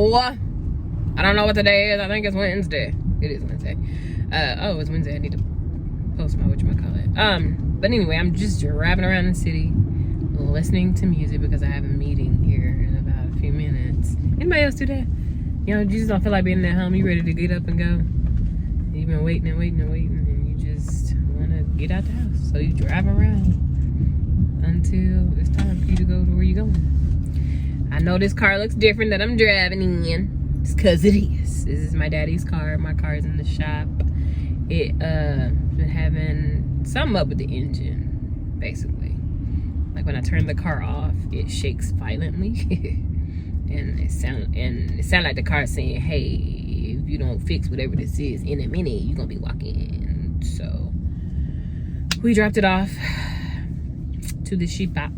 Hello. I don't know what today is. I think it's Wednesday. It is Wednesday. Oh, it's Wednesday. I need to post my whatchamacallit. But anyway, I'm just driving around the city listening to music because I have a meeting here in about a few minutes. Anybody else do that? You know, you just don't feel like being at home. You ready to get up and go. You've been waiting and waiting and waiting, and you just want to get out the house. So you drive around until it's time for you to go to where you're going. I know this car looks different that I'm driving in. It's because it is. This is my daddy's car. My car is in the shop. It been having something up with the engine, basically. Like when I turn the car off, it shakes violently. and it sound like the car saying, hey, if you don't fix whatever this is in a minute, you're gonna be walking. So we dropped it off to the sheep shop.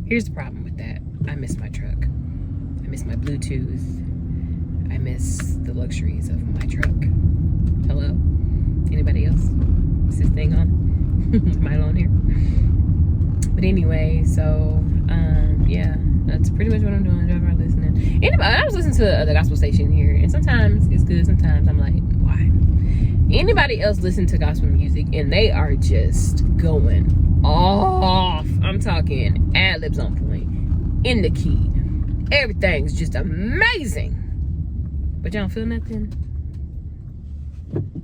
Here's the problem with that. I miss my truck. I miss my Bluetooth. I miss the luxuries of my truck. Hello? Anybody else? Is this thing on? Am I on here? But anyway, so yeah, that's pretty much what I'm doing. Driving around listening. Anybody, I was listening to the gospel station here, and sometimes it's good, sometimes I'm like, why? Anybody else listen to gospel music and they are just going off? I'm talking ad-libs on point, in the key. Everything's just amazing. But y'all don't feel nothing?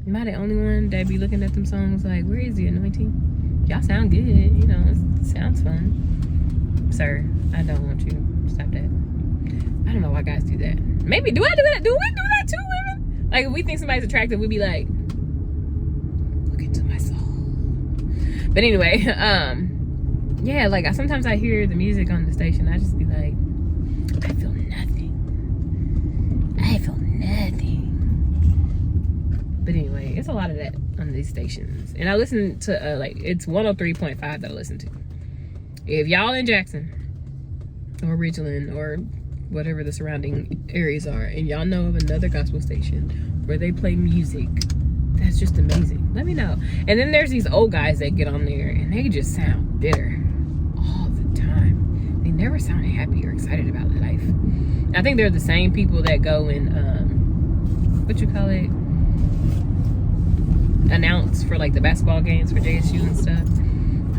Am I the only one that be looking at them songs like, where is the anointing? Y'all sound good, you know, it sounds fun. Sir, I don't want you. Stop that. I don't know why guys do that. Maybe, do I do that? Do we do that too, women? Like, if we think somebody's attractive, we'd be like, look into my soul. But anyway, yeah, like, sometimes I hear the music on the station, I just be like, I feel nothing. I feel nothing. But anyway, it's a lot of that on these stations. And I listen to, like, it's 103.5 that I listen to. If y'all in Jackson or Ridgeland or whatever the surrounding areas are, and y'all know of another gospel station where they play music that's just amazing, let me know. And then there's these old guys that get on there and they just sound bitter all the time. They never sound happy or excited about life. I think they're the same people that go and announce for like the basketball games for JSU and stuff.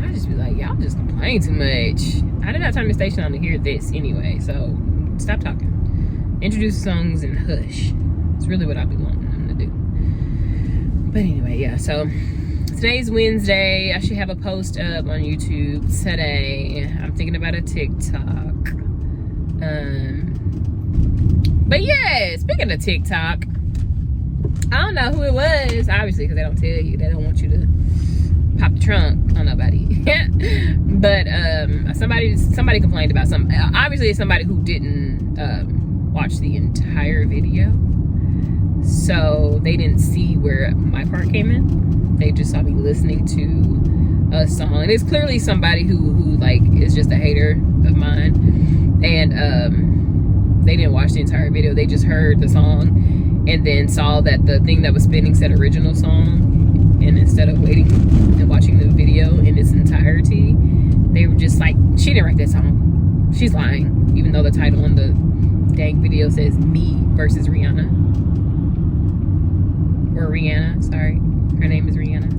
I just be like, y'all just complain too much. I didn't have time to station on to hear this anyway, so stop talking. Introduce songs and hush. It's really what I be wanting them to do. But anyway, yeah, so today's Wednesday. I should have a post up on YouTube today. I'm thinking about a TikTok. But yeah, speaking of TikTok, I don't know who it was, obviously, because they don't tell you. They don't want you to pop the trunk on nobody. But somebody complained about something. Obviously, it's somebody who didn't watch the entire video, so they didn't see where my part came in. They just saw me listening to a song, and it's clearly somebody who like is just a hater of mine, and they didn't watch the entire video. They just heard the song and then saw that the thing that was spinning said original song, and instead of waiting and watching the video in its entirety, they were just like, she didn't write that song, she's lying, even though the title on the dang video says Me versus Rihanna, or Rihanna, sorry, her name is Rihanna.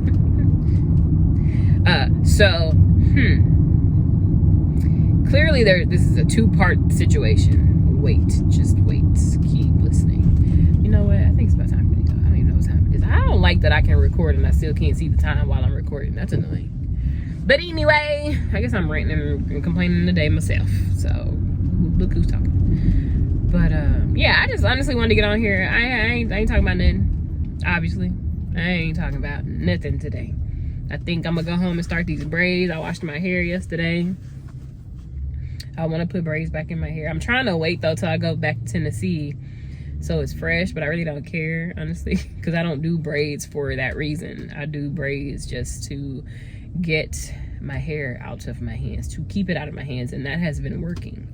Clearly this is a two-part situation. Wait, just wait, keep listening. You know what? I think it's about time for me to talk. I don't even know what time it is. I don't like that I can record and I still can't see the time while I'm recording. That's annoying. But anyway, I guess I'm ranting and complaining today myself. So look who's talking. But yeah, I just honestly wanted to get on here. I ain't talking about nothing. Obviously, I ain't talking about nothing today. I think I'm gonna go home and start these braids. I washed my hair yesterday. I want to put braids back in my hair. I'm trying to wait though till I go back to Tennessee so it's fresh, but I really don't care, honestly, because I don't do braids for that reason. I do braids just to get my hair out of my hands, to keep it out of my hands, and that has been working.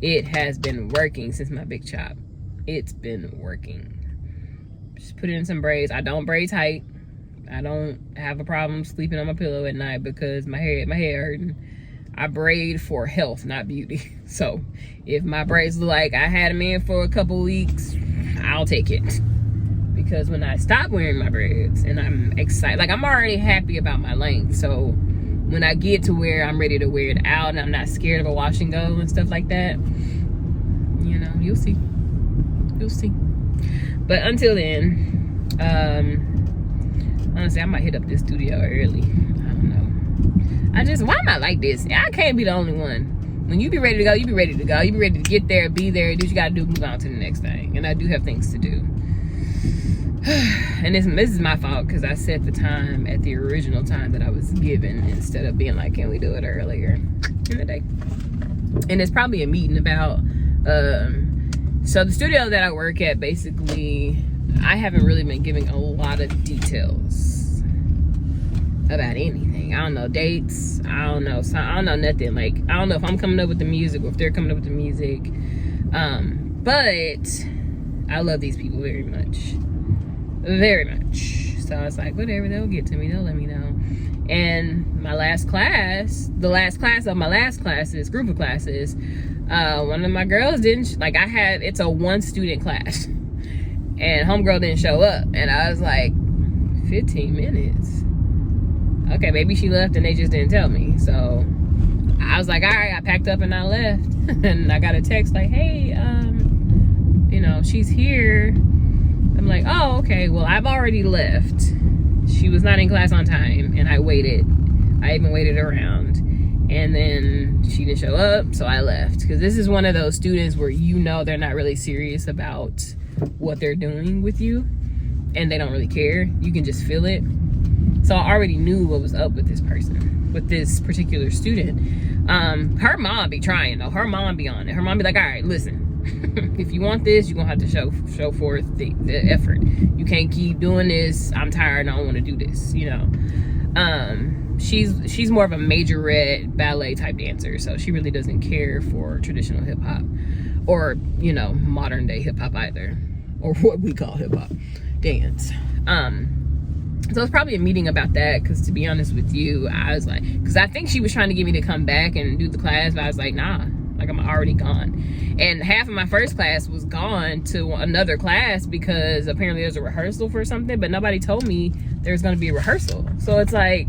It has been working since my big chop. It's been working. Just put in some braids. I don't braid tight. I don't have a problem sleeping on my pillow at night because my head hurting. I braid for health, not beauty. So if my braids look like I had them in for a couple weeks, I'll take it. Because when I stop wearing my braids and I'm excited, like I'm already happy about my length. So when I get to where I'm ready to wear it out and I'm not scared of a wash and go and stuff like that, you know, you'll see. You'll see. But until then, honestly, I might hit up this studio early. I don't know. Why am I like this? I can't be the only one. When you be ready to go, you be ready to go. You be ready to get there, be there, do what you gotta do, move on to the next thing. And I do have things to do. And this is my fault because I set the time at the original time that I was given instead of being like, can we do it earlier in the day? And it's probably a meeting about, so the studio that I work at, basically, I haven't really been giving a lot of details about anything. I don't know dates. I don't know nothing. Like, I don't know if I'm coming up with the music or if they're coming up with the music. But I love these people very much. Very much. So I was like, whatever, they'll get to me, they'll let me know. And my last class, the last class of my last classes, group of classes, one of my girls didn't, like it's a 1 student class. And homegirl didn't show up. And I was like, 15 minutes? Okay, maybe she left and they just didn't tell me. So I was like, all right, I packed up and I left. And I got a text like, hey, you know, she's here. I'm like, oh, okay, well, I've already left. She was not in class on time, and I waited. I even waited around, and then she didn't show up, so I left. Because this is one of those students where you know they're not really serious about what they're doing with you, and they don't really care. You can just feel it. So I already knew what was up with this person, with this particular student. Her mom be trying, though. Her mom be on it. Her mom be like, all right, listen. If you want this, you're gonna have to show forth the effort. You can't keep doing this. I'm tired and I don't want to do this, you know. She's more of a majorette ballet type dancer, so she really doesn't care for traditional hip-hop or, you know, modern day hip-hop either, or what we call hip-hop dance. So it's probably a meeting about that, because to be honest with you, I was like, because I think she was trying to get me to come back and do the class, but I was like, nah, like I'm already gone. And half of my first class was gone to another class because apparently there's a rehearsal for something, but nobody told me there's going to be a rehearsal. So it's like,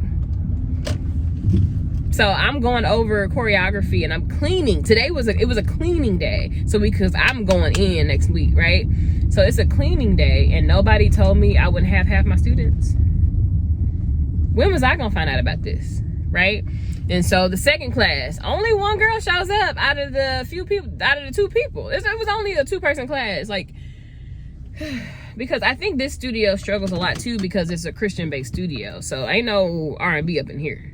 so I'm going over choreography and I'm cleaning. Today it was a cleaning day. So because I'm going in next week, right? So it's a cleaning day and nobody told me I wouldn't have half my students. When was I going to find out about this, right? And so the second class, only one girl shows up out of the 2 people. It was only a 2-person class. Like, because I think this studio struggles a lot too because it's a Christian-based studio. So ain't no R&B up in here,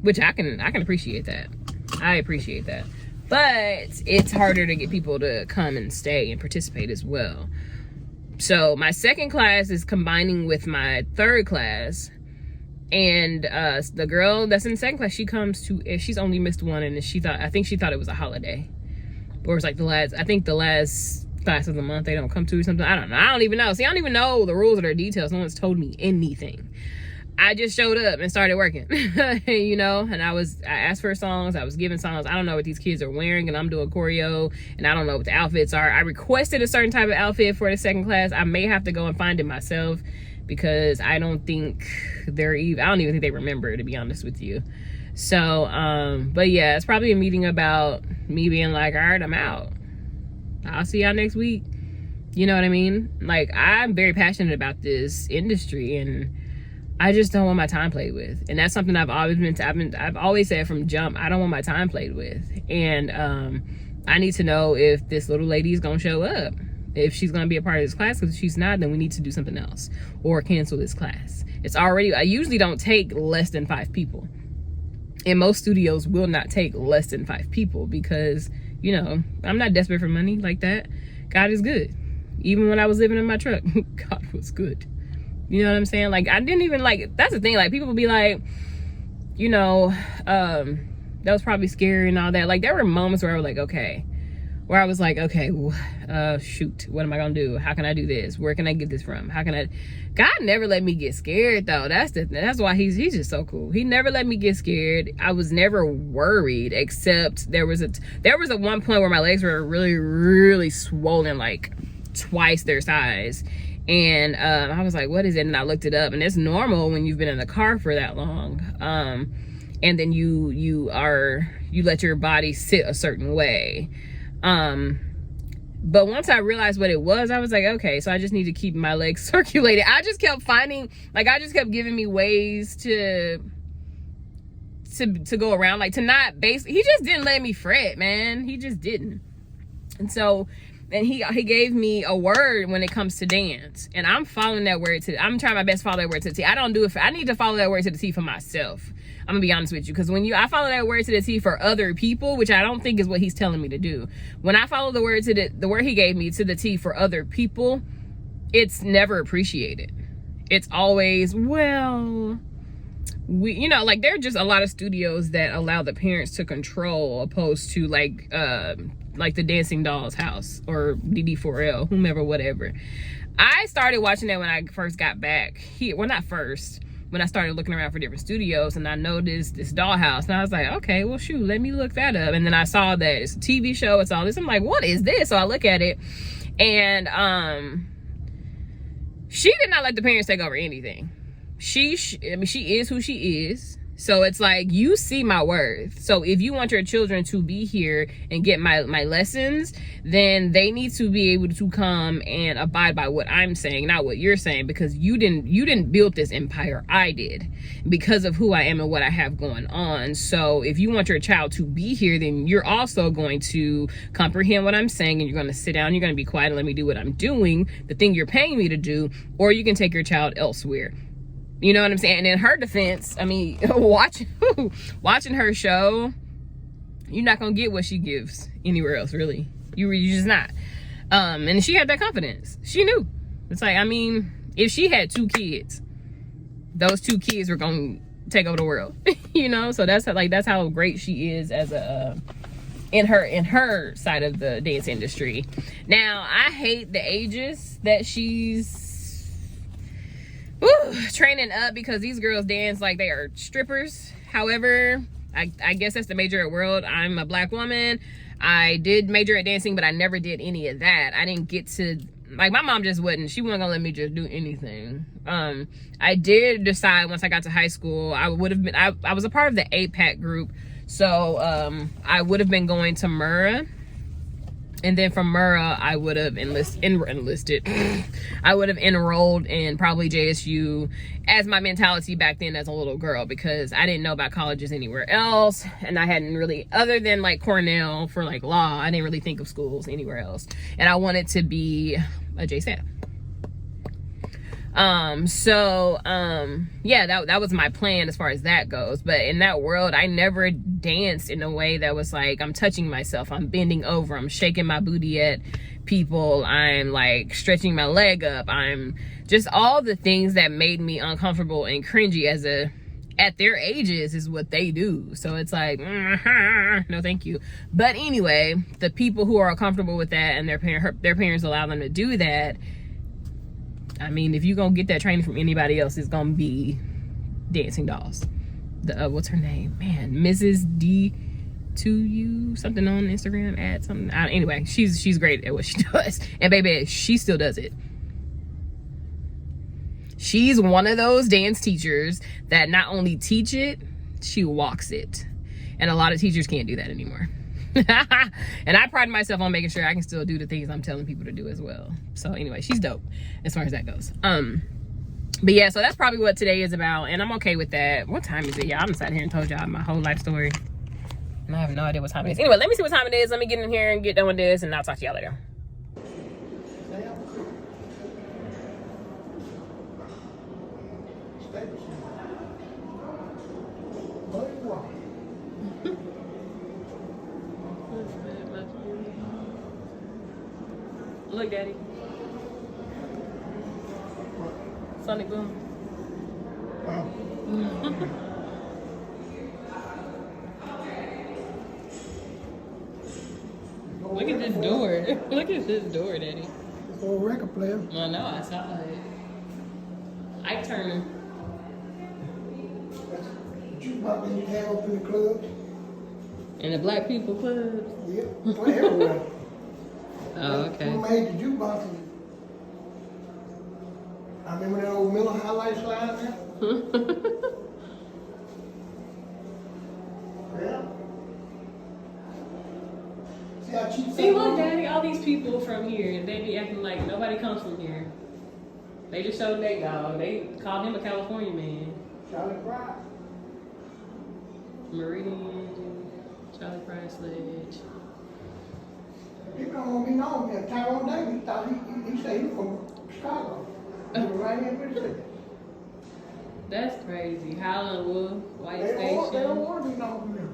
which I can appreciate that. I appreciate that. But it's harder to get people to come and stay and participate as well. So my second class is combining with my third class. And the girl that's in the second class, she comes to, she's only missed one, and I think she thought it was a holiday, or it's like the last class of the month they don't come to or something. I don't know. I don't even know. See, I don't even know the rules or their details. No one's told me anything. I just showed up and started working, you know, and I asked for songs. I was given songs. I don't know what these kids are wearing, and I'm doing choreo, and I don't know what the outfits are. I requested a certain type of outfit for the second class. I may have to go and find it myself, because I don't think I don't even think they remember, to be honest with you. So, but yeah, it's probably a meeting about me being like, all right, I'm out. I'll see y'all next week. You know what I mean? Like, I'm very passionate about this industry, and I just don't want my time played with. And that's something I've always said from jump. I don't want my time played with. And I need to know if this little lady is gonna show up. If she's going to be a part of this class, because if she's not, then we need to do something else or cancel this class. I usually don't take less than 5 people. And most studios will not take less than 5 people because, you know, I'm not desperate for money like that. God is good. Even when I was living in my truck, God was good. You know what I'm saying? Like, I didn't even, like, that's the thing. Like, people would be like, you know, that was probably scary and all that. Like, there were moments where I was like, okay, where I was like, okay, shoot, what am I gonna do? How can I do this? Where can I get this from? How can I? God never let me get scared though. That's why he's just so cool. He never let me get scared. I was never worried, except there was a one point where my legs were really, really swollen, like twice their size. And I was like, what is it? And I looked it up, and it's normal when you've been in the car for that long. And then you let your body sit a certain way. But once I realized what it was, I was like, okay, so I just need to keep my legs circulated. I just kept finding, like, I just kept giving me ways to go around, like, to not he just didn't let me fret, man. He just didn't. And so, and he gave me a word when it comes to dance, and I'm following that word I'm trying my best to follow that word to the T. I don't do it I need to follow that word to the T for myself. I'm gonna be honest with you, because when I follow that word to the T for other people, which I don't think is what he's telling me to do. When I follow the word the word he gave me to the T for other people, it's never appreciated. It's always, well, you know, like, there are just a lot of studios that allow the parents to control, opposed to like the Dancing Doll's House or DD4L, whomever, whatever. I started watching that when I first got back here. Well, not first. When I started looking around for different studios, and I noticed this dollhouse, and I was like, okay, well, shoot, let me look that up. And then I saw that it's a TV show, it's all this. I'm like, what is this? So I look at it, and she did not let the parents take over anything. She is who she is. So it's like, you see my worth. So if you want your children to be here and get my lessons, then they need to be able to come and abide by what I'm saying, not what you're saying, because you didn't build this empire. I did, because of who I am and what I have going on. So if you want your child to be here, then you're also going to comprehend what I'm saying, and you're going to sit down, you're going to be quiet and let me do what I'm doing, the thing you're paying me to do, or you can take your child elsewhere. You know what I'm saying? And in her defense, I mean, watching her show, you're not gonna get what she gives anywhere else, really. You're just not. And she had that confidence. She knew. It's like, I mean, if she had 2 kids, those 2 kids were gonna take over the world. You know? So that's how great she is as a in her side of the dance industry. Now, I hate the ages that she's training up, because these girls dance like they are strippers. However, I guess that's the major at world. I'm a black woman. I did major at dancing, but I never did any of that. I didn't get to, like, my mom just wouldn't. She wasn't gonna let me just do anything. I did decide once I got to high school, I would have been, I was a part of the APAC group. So I would have been going to Murrah. And then from Murrah, I would have enlisted. I would have enrolled in probably JSU, as my mentality back then as a little girl, because I didn't know about colleges anywhere else. And I hadn't really, other than like Cornell for like law, I didn't really think of schools anywhere else. And I wanted to be a JSAT. Yeah, that was my plan as far as that goes. But in that world, I never danced in a way that was like, I'm touching myself, I'm bending over, I'm shaking my booty at people, I'm like stretching my leg up, I'm just all the things that made me uncomfortable and cringy at their ages is what they do. So it's like, no thank you. But anyway, the people who are comfortable with that and their parents allow them to do that, I mean, if you're gonna get that training from anybody else, it's gonna be Dancing Dolls. The what's her name? Man, Mrs. D2U something on Instagram, at something. Anyway, she's great at what she does, and baby, she still does it. She's one of those dance teachers that not only teach it, she walks it, and a lot of teachers can't do that anymore. And I pride myself on making sure I can still do the things I'm telling people to do as well. So anyway, she's dope as far as that goes. But yeah, so that's probably what today is about, and I'm okay with that. What time is it? Yeah, I'm sat here and told y'all my whole life story, and I have no idea what time it is. Anyway, let me see what time it is. Let me get in here and get done with this, and I'll talk to y'all later. Look, Daddy. Sonic Boom. Look at this door. Look at this door, Daddy. It's a record player. I know, I saw it. Ike Turner. That's the jukebox that you have up in the club. And the Black People Club. Yep, play everywhere. Oh, okay. Who made the jukebox? I remember that old Miller highlight slide there. Yeah. See how cheap. See, look, Daddy, all these people from here, and they be acting like nobody comes from here. They just showed that dog. They called him a California man. Charlie Fry. Meridian, Charlie Fry Sledge. People don't want to be known. Yeah, Tyrone Davis thought he said he was from Chicago. He was right here in the city. That's crazy. Howlin' Wolf, White They Station. don't want to be known from here.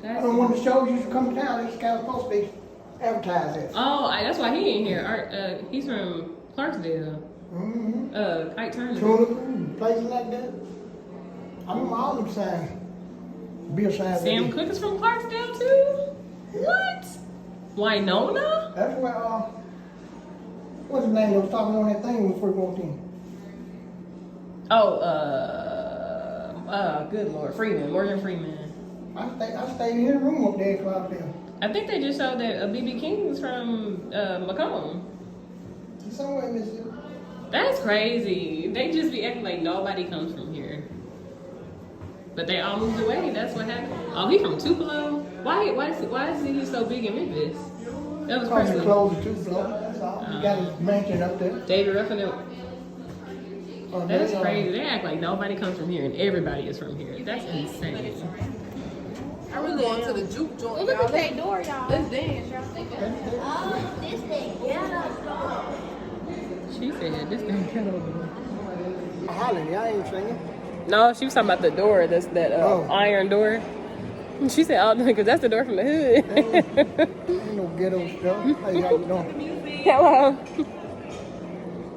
That's I don't want the shows used to come to town. They just kind of supposed to advertise it. Oh, that's why he ain't here. He's from Clarksdale. Mm-hmm. Ike Turner. Tunica, places like that. I remember all them signs. Bill signs. Sam Cooke is from Clarksdale too? What? Winona? That's where, what's his name that was talking on that thing when we first walked in? Oh, good Lord. Freeman, Morgan Freeman. I stayed in the room up there at Clarksdale. I think they just showed that B.B. King's from Macomb. He's somewhere in Mississippi. That's crazy. They just be acting like nobody comes from here. But they all moved away. That's what happened. Oh, he from Tupelo? Why is he so big in Memphis? That was Probably Presley. close to Tupelo. That's all. He got his mansion up there. David Ruffin. Oh, That's they, crazy. They act like nobody comes from here and everybody is from here. That's insane. I really going to the juke joint. Look at that door, y'all. Let's dance, y'all. Oh, this thing ghetto. She said this thing ghetto. Holland, y'all ain't singing. No, she was talking about the door. That's that iron door. She said, "Oh, because that's the door from the hood." Ain't no ghetto stuff. Hey, how you doing? Hello.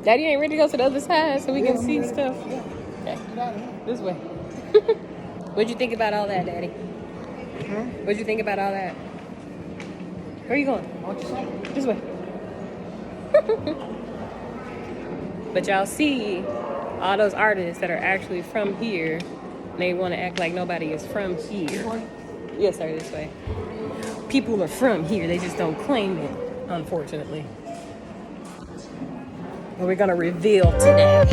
Daddy ain't ready to go to the other side so we can see stuff. Yeah. Okay, Get out of here. this way. What'd you think about all that, Daddy? What'd you think about all that? Where are you going? What you saying? This way. But y'all see all those artists that are actually from here, and they want to act like nobody is from here. Yes, sir, this way. People are from here, they just don't claim it, unfortunately. What we're gonna reveal today.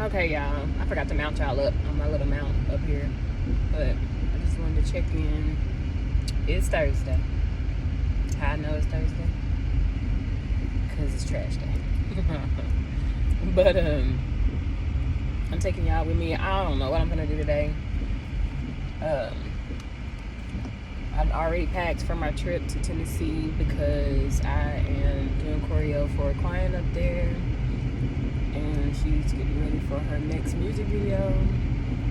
Okay, y'all, I forgot to mount y'all up on my little mount up here, but I just wanted to check in. It's Thursday. How I know it's Thursday? Because it's trash day. But I'm taking y'all with me. I don't know what I'm gonna do today. I've already packed for my trip to Tennessee because I am doing choreo for a client up there, and she's getting ready for her next music video,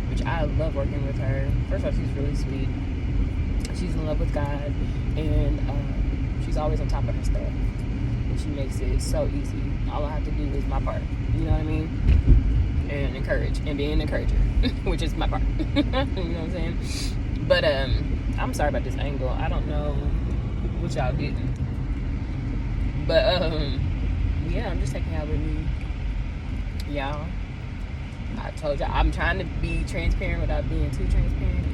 which I love working with her. First off, she's really sweet. She's in love with God, and she's always on top of her stuff, and she makes it so easy. All I have to do is my part, you know what I mean? And encourage, and be an encourager. which is my part. You know what I'm saying? But I'm sorry about this angle. I don't know what y'all getting. But yeah, I'm just taking y'all with me. Y'all, I told y'all I'm trying to be transparent without being too transparent.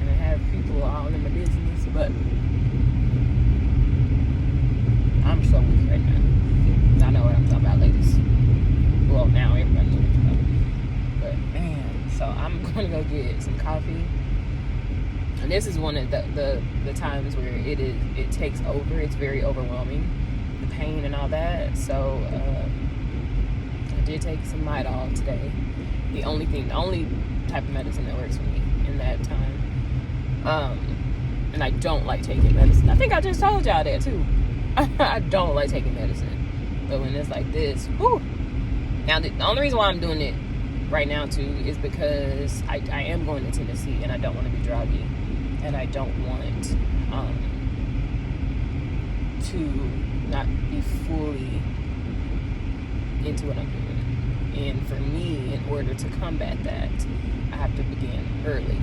And I have people all in my business, but I'm so weak right now. I know what I'm talking about, ladies. Well, now everybody knows what I'm talking about. But man, so I'm gonna go get some coffee. And this is one of the times where it takes over. It's very overwhelming, the pain and all that. So I did take some Midol today. The only type of medicine that works for me in that time. And I don't like taking medicine. I think I just told y'all that too. I don't like taking medicine. But when it's like this, whew. Now the only reason why I'm doing it right now too is because I am going to Tennessee and I don't want to be druggy. And I don't want to not be fully into what I'm doing. And for me, in order to combat that, I have to begin early.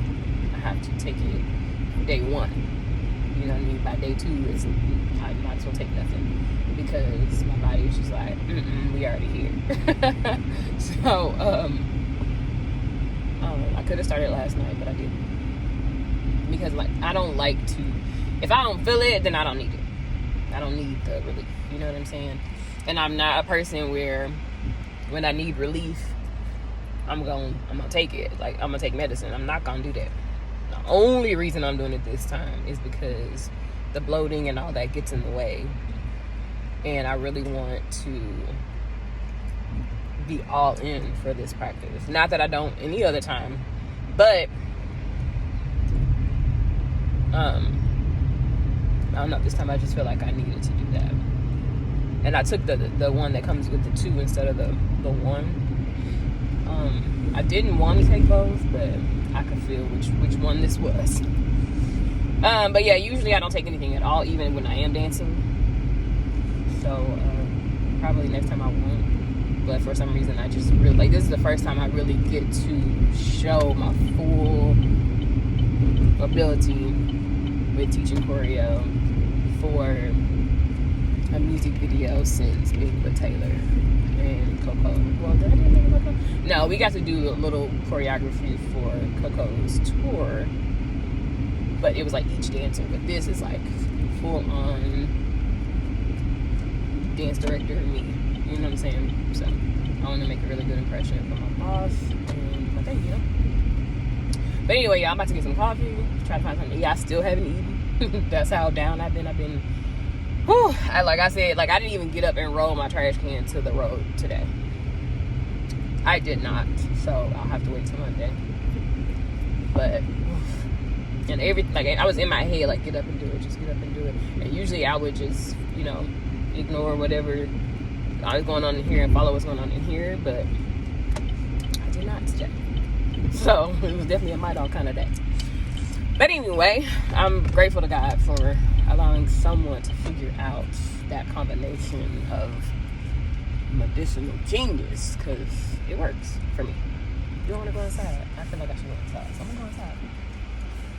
I have to take it day one. You know what I mean? By day two, I might as well take nothing. Because my body is just like, we already here. So, I could have started last night, but I didn't. Because like I don't like to, if I don't feel it, then I don't need it. I don't need the relief. You know what I'm saying? And I'm not a person where when I need relief, I'm gonna take it. Like I'm gonna take medicine. I'm not gonna do that. The only reason I'm doing it this time is because the bloating and all that gets in the way, and I really want to be all in for this practice. Not that I don't any other time, but I don't know, this time I just feel like I needed to do that. And I took the one that comes with the 2 instead of the 1. I didn't want to take both, but I could feel which one this was. But yeah, usually I don't take anything at all, even when I am dancing. So probably next time I won't. But for some reason I just really, like, this is the first time I really get to show my full ability with teaching choreo for a music video since being with Taylor and Coco. Well, did I do anything with Coco? No, we got to do a little choreography for Coco's tour, but it was like each dancer. But this is like full on dance director and me. You know what I'm saying? So I want to make a really good impression for my boss and my thing, you know. But anyway, y'all, I'm about to get some coffee. Try to find something. Yeah, I still haven't eaten. That's how down I've been. Whew, like I said, like I didn't even get up and roll my trash can to the road today. I did not. So I'll have to wait till Monday. But and I was in my head like, get up and do it. Just get up and do it. And usually I would just, you know, ignore whatever is going on in here and follow what's going on in here. But I did not today. So it was definitely a Midol kind of day. But anyway, I'm grateful to God for allowing someone to figure out that combination of medicinal genius, because it works for me. You don't want to go inside? I feel like I should go inside, so I'm going to go inside.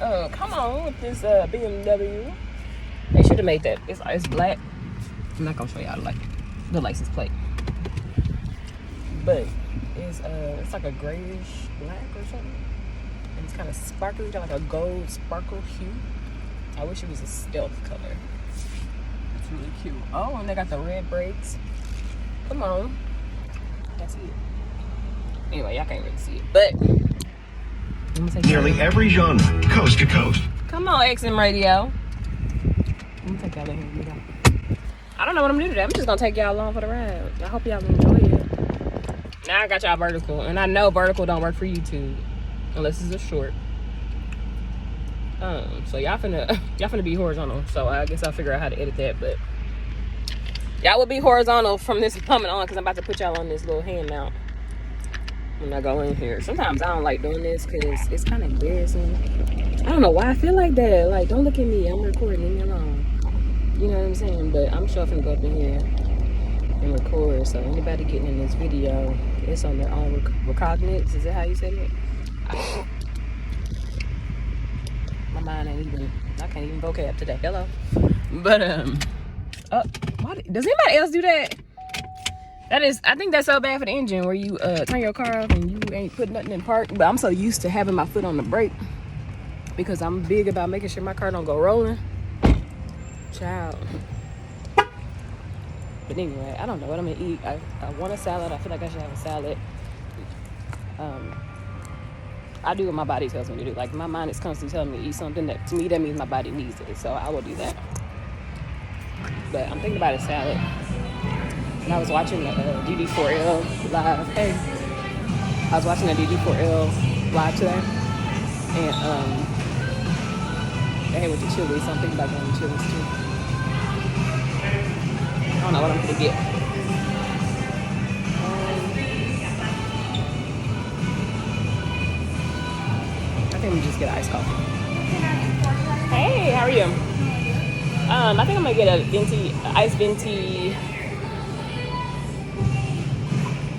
Oh, come on with this BMW. They should have made that. It's black. I'm not going to show y'all like the license plate. But it's like a grayish black or something. And it's kind of sparkly, got like a gold sparkle hue. I wish it was a stealth color. It's really cute. Oh, and they got the red brakes. Come on. Can't see it. Anyway, y'all can't really see it. But nearly every genre, coast to coast. Come on, XM Radio. Let me take y'all in here. I don't know what I'm doing today. I'm just gonna take y'all along for the ride. I hope y'all enjoy it. Now I got y'all vertical, and I know vertical don't work for YouTube unless it's a short. So y'all finna be horizontal. So I guess I'll figure out how to edit that. But y'all will be horizontal from this moment on, because I'm about to put y'all on this little hand mount when I go in here. Sometimes I don't like doing this because it's kind of embarrassing. I don't know why I feel like that. Like, don't look at me. I'm recording. Leave me alone. You know what I'm saying? But I'm sure finna go up in here and record. So anybody getting in this video, it's on their own recognizance. Is that how you said it? My mind ain't even, I can't even vocab today. Hello. But does anybody else do that? That is, I think that's so bad for the engine where you turn your car off and you ain't put nothing in park. But I'm so used to having my foot on the brake because I'm big about making sure my car don't go rolling. Child. But anyway, I don't know what I'm gonna eat. I want a salad. I feel like I should have a salad. I do what my body tells me to do. Like, my mind is constantly telling me to eat something that, to me, that means my body needs it. So I will do that. But I'm thinking about a salad. And I was watching the DD4L live. Hey, I was watching the DD4L live today. And they went to Chili's, so I'm thinking about going to Chili's too. I don't know what I'm gonna get. I think we just get iced coffee. Hey, how are you? I think I'm gonna get a iced venti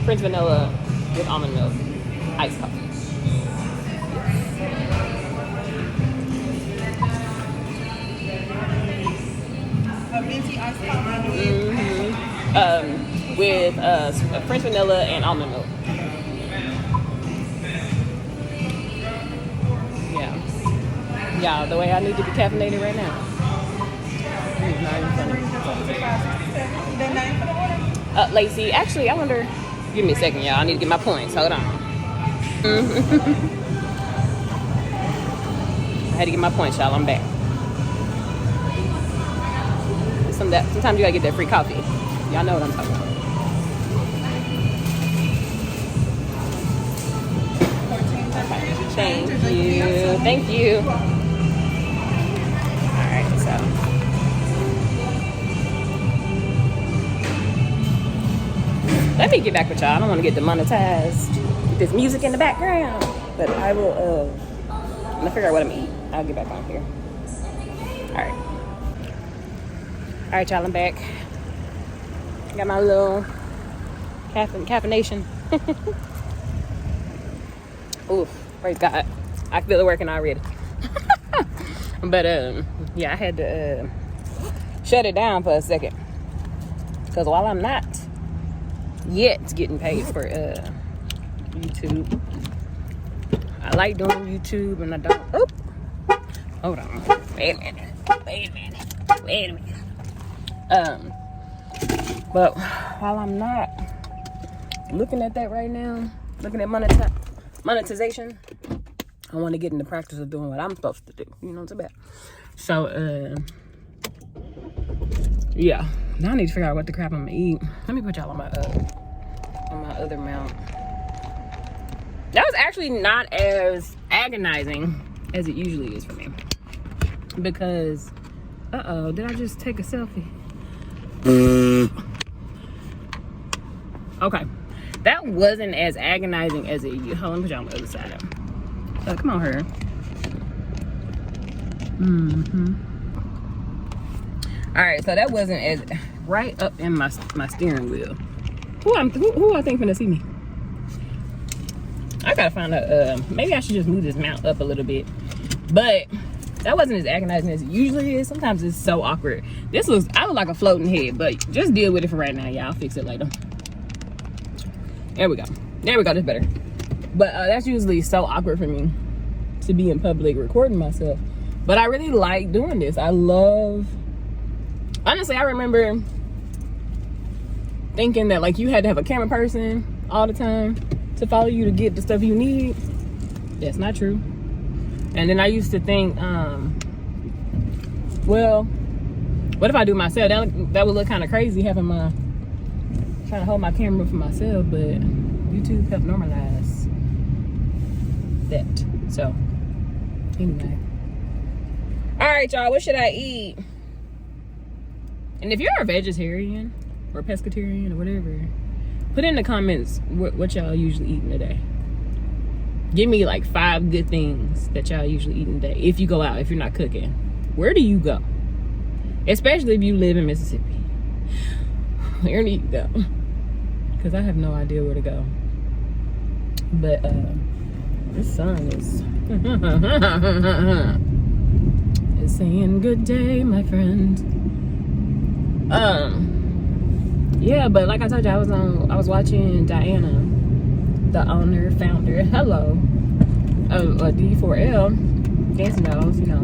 French vanilla with almond milk iced coffee. A venti iced coffee. With French vanilla and almond milk. Yeah, the way I need to be caffeinated right now. It's not even funny. Lacey, actually, I wonder. Give me a second, y'all. I need to get my points. Hold on. I had to get my points, y'all. I'm back. Sometimes you gotta get that free coffee. Y'all know what I'm talking about. Thank you. Thank you. Alright, so. Let me get back with y'all. I don't want to get demonetized with this music in the background. But I will, I'm gonna figure out what I'm eating. I'll get back on here. Alright. Alright, y'all, I'm back. Got my little caffeination. Oof, praise God. I feel it working already. But, yeah, I had to shut it down for a second. Because while I'm not yet getting paid for YouTube, I like doing YouTube and I don't. Oop. Hold on. Wait a minute. But while I'm not looking at that right now, looking at monetization, I want to get in the practice of doing what I'm supposed to do. You know what I'm saying? So, yeah. Now I need to figure out what the crap I'm gonna eat. Let me put y'all on my other mount. That was actually not as agonizing as it usually is for me. Because, did I just take a selfie? Okay. That wasn't as agonizing as it used. Hold on, let me put y'all on the other side. Come on, her. Alright, so that wasn't as right up in my steering wheel. Who I think finna see me? I gotta find out. Maybe I should just move this mount up a little bit. But that wasn't as agonizing as it usually is. Sometimes it's so awkward. I look like a floating head, but just deal with it for right now, y'all. I'll fix it later. There we go. That's better. But that's usually so awkward for me to be in public recording myself. But I really like doing this. Honestly, I remember thinking that like you had to have a camera person all the time to follow you to get the stuff you need. That's not true. And then I used to think, well, what if I do myself? That would look kind of crazy having trying to hold my camera for myself, but YouTube helped normalize that. So, anyway. Alright, y'all, what should I eat? And if you're a vegetarian or pescatarian or whatever, put in the comments what y'all usually eating today. Give me like 5 good things that y'all usually eat in a day. If you go out, if you're not cooking, where do you go? Especially if you live in Mississippi. where need to go? Because I have no idea where to go. But this sun is is saying good day, my friend. Yeah, but like I told you, I was watching Diana, the owner, founder, hello, of D4L, Dancing Dolls, you know.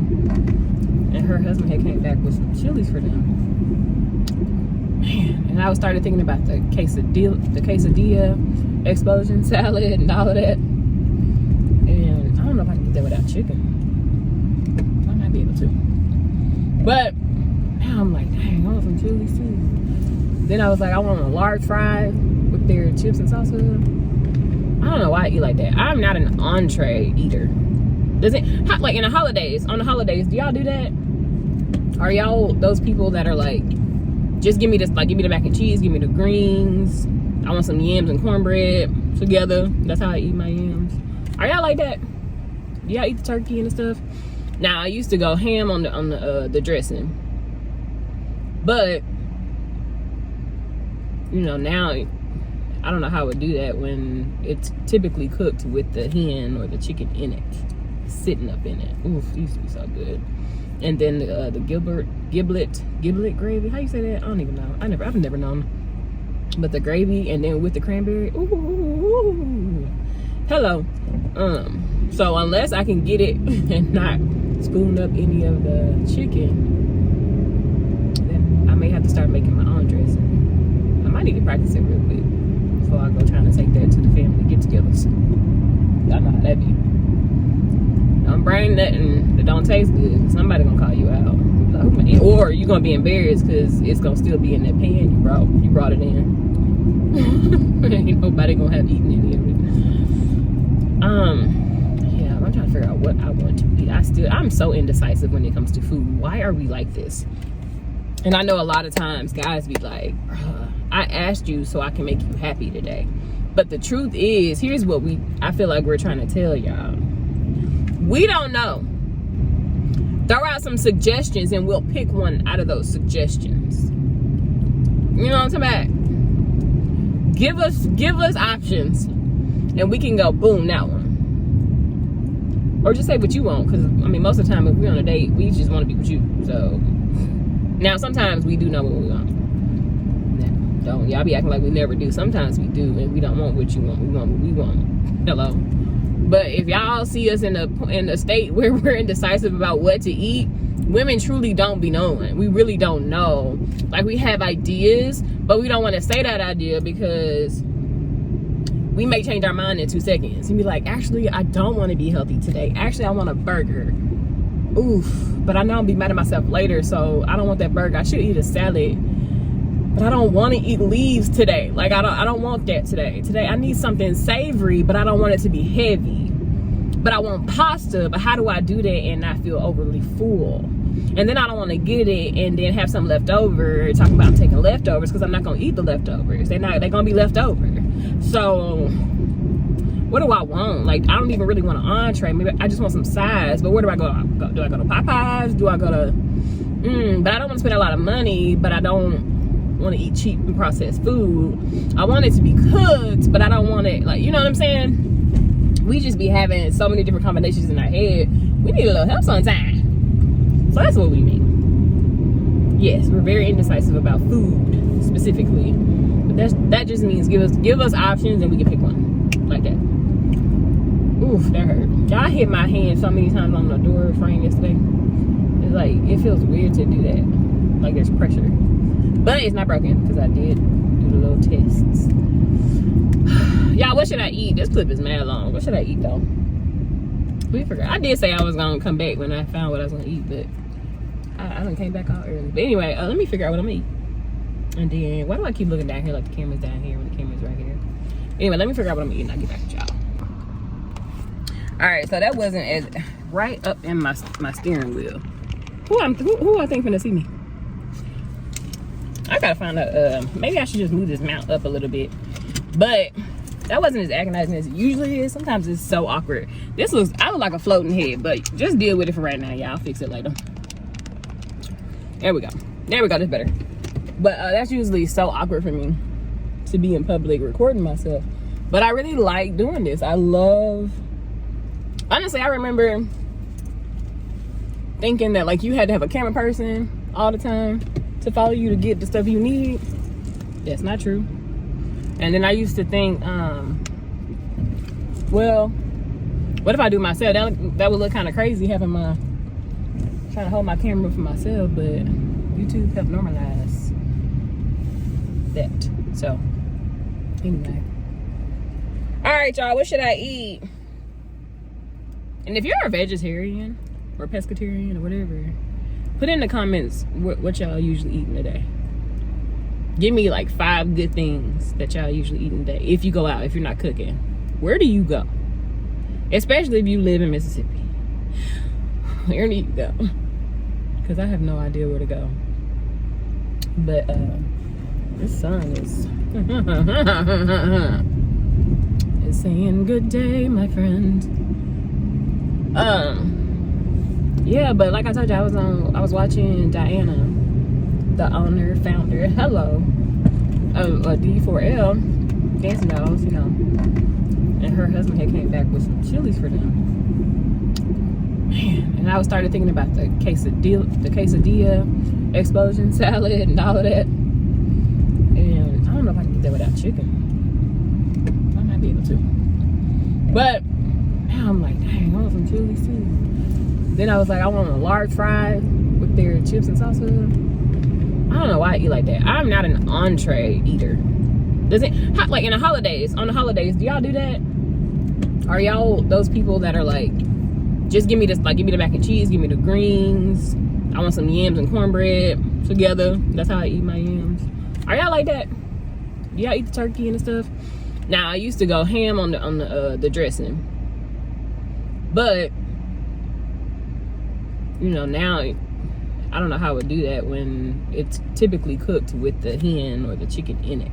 And her husband had came back with some chilies for them. Man, and I started thinking about the quesadilla explosion salad and all of that. And I don't know if I can get that without chicken. I might be able to. But now I'm like, dang, I want some chilies too. Then I was like, I want a large fry with their chips and salsa. I don't know why I eat like that. I'm not an entree eater. Does it, like in the holidays, on the holidays, do y'all do that? Are y'all those people that are like, just give me this, like give me the mac and cheese, give me the greens, I want some yams and cornbread together. That's how I eat my yams. Are y'all like that? Do y'all eat the turkey and stuff? Now I used to go ham on the dressing, but you know, now I don't know how I would do that when it's typically cooked with the hen or the chicken in it, sitting up in it. Oof, it used to be so good. And then the giblet gravy. How you say that? I don't even know. I've never known. But the gravy and then with the cranberry. Ooh. Hello. So unless I can get it and not spoon up any of the chicken, then I may have to start making my own dressing. I might need to practice it real quick before I go trying to take that to the family get-togethers. Y'all know how that be. Don't bring nothing that don't taste good. Somebody gonna call you out. Or you gonna be embarrassed because it's gonna still be in that pan you brought it in. Ain't nobody gonna have eaten any of it. Yeah, I'm trying to figure out what I want to eat. I'm so indecisive when it comes to food. Why are we like this? And I know a lot of times guys be like, I asked you so I can make you happy today. But the truth is, here's what I feel like we're trying to tell y'all. We don't know. Throw out some suggestions and we'll pick one out of those suggestions. You know what I'm talking about? Give us options and we can go boom, that one. Or just say what you want, because I mean most of the time if we're on a date, we just want to be with you. So now sometimes we do know what we want. Don't y'all be acting like we never do. Sometimes we do, and we don't want what you want. We want what we want. Hello. But if y'all see us in a state where we're indecisive about what to eat, women truly don't be knowing. We really don't know. Like, we have ideas, but we don't want to say that idea because we may change our mind in 2 seconds and be like, actually, I don't want to be healthy today. Actually, I want a burger. Oof. But I know I'll be mad at myself later, so I don't want that burger. I should eat a salad. But I don't want to eat leaves today. Like, I don't want that today. Today, I need something savory, but I don't want it to be heavy. But I want pasta, but how do I do that and not feel overly full? And then I don't want to get it and then have some left over. Talking about I'm taking leftovers because I'm not going to eat the leftovers. They're going to be left over. So, what do I want? Like, I don't even really want an entree. Maybe I just want some sides. But where do I go? Do I go to Popeyes? Do I go to... but I don't want to spend a lot of money, but I don't want to eat cheap and processed food. I want it to be cooked, but I don't want it, like, you know what I'm saying? We just be having so many different combinations in our head. We need a little help sometime. So that's what we mean. Yes, we're very indecisive about food specifically, but that just means give us options and we can pick one like that. Oof, that hurt. Y'all hit my hand so many times on the door frame yesterday. It's like, it feels weird to do that. Like there's pressure. But it's not broken because I did do the little tests. Y'all, what should I eat? This clip is mad long. What should I eat though? We forgot. I did say I was gonna come back when I found what I was gonna eat, but I done came back all early. But anyway, let me figure out what I'm gonna eat. And then, why do I keep looking down here like the camera's down here when the camera's right here? Anyway, let me figure out what I'm gonna eat and I'll get back with y'all. All right, so that wasn't as right up in my steering wheel. Who I think finna see me? I gotta find out. Maybe I should just move this mount up a little bit. But that wasn't as agonizing as it usually is. Sometimes it's so awkward. I look like a floating head, but just deal with it for right now. Y'all fix it later. There we go. There we go. That's better. But that's usually so awkward for me to be in public recording myself. But I really like doing this. I love, honestly, I remember thinking that like you had to have a camera person all the time to follow you to get the stuff you need. That's not true. And then I used to think, well, what if I do myself? That would look kind of crazy having trying to hold my camera for myself, but YouTube helped normalize that. So anyway, all right, y'all, what should I eat? And if you're a vegetarian or pescatarian or whatever, put in the comments what y'all usually eat in a day. Give me like 5 good things that y'all usually eat in a day. If you go out, if you're not cooking, where do you go? Especially if you live in Mississippi. Where do you go? Because I have no idea where to go. But this sun is it's saying good day, my friend. Yeah, but like I told you, I was watching Diana, the owner, founder, of D4L Dancing Dolls, you know, and her husband had came back with some chilies for them. Man, and I started thinking about the quesadilla explosion salad and all of that. And I don't know if I can get that without chicken. I might be able to. But now I'm like, dang, I want some chilies too. Then I was like, I want a large fry with their chips and salsa. I don't know why I eat like that. I'm not an entree eater. Like in the holidays, on the holidays, do y'all do that? Are y'all those people that are like, just give me this, like give me the mac and cheese, give me the greens, I want some yams and cornbread together. That's how I eat my yams. Are y'all like that? Do y'all eat the turkey and stuff? Now I used to go ham on the dressing, but you know, now I don't know how I would do that when it's typically cooked with the hen or the chicken in it,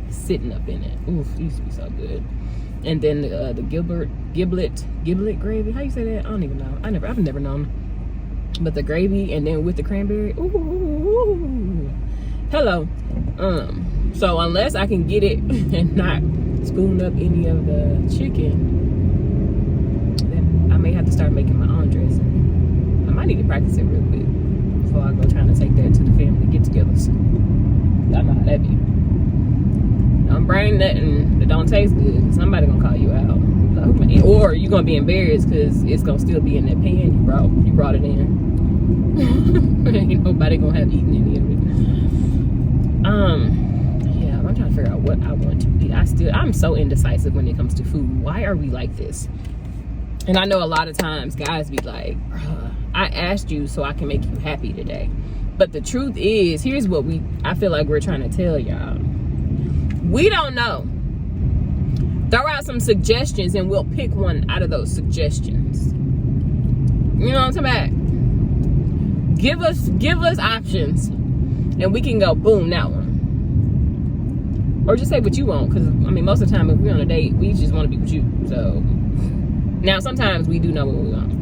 sitting up in it. Oof, it used to be so good. And then the giblet gravy. How you say that? I don't even know. I've never known. But the gravy and then with the cranberry. Ooh, hello. So unless I can get it and not spoon up any of the chicken, then I may have to start making my own dressing. I might need to practice it real quick before I go trying to take that to the family get-togethers. Y'all know how that be. Don't bring nothing that don't taste good. Somebody gonna call you out, or you gonna be embarrassed because it's gonna still be in that pan you brought it in. Ain't nobody gonna have eaten any of it. Yeah, I'm trying to figure out what I want to eat. I'm so indecisive when it comes to food. Why are we like this? And I know a lot of times guys be like, I asked you so I can make you happy today. But the truth is, here's what I feel like we're trying to tell y'all. We don't know. Throw out some suggestions and we'll pick one out of those suggestions. You know what I'm talking about? Give us options and we can go boom, that one. Or just say what you want, because I mean most of the time if we're on a date, we just want to be with you. So now sometimes we do know what we want.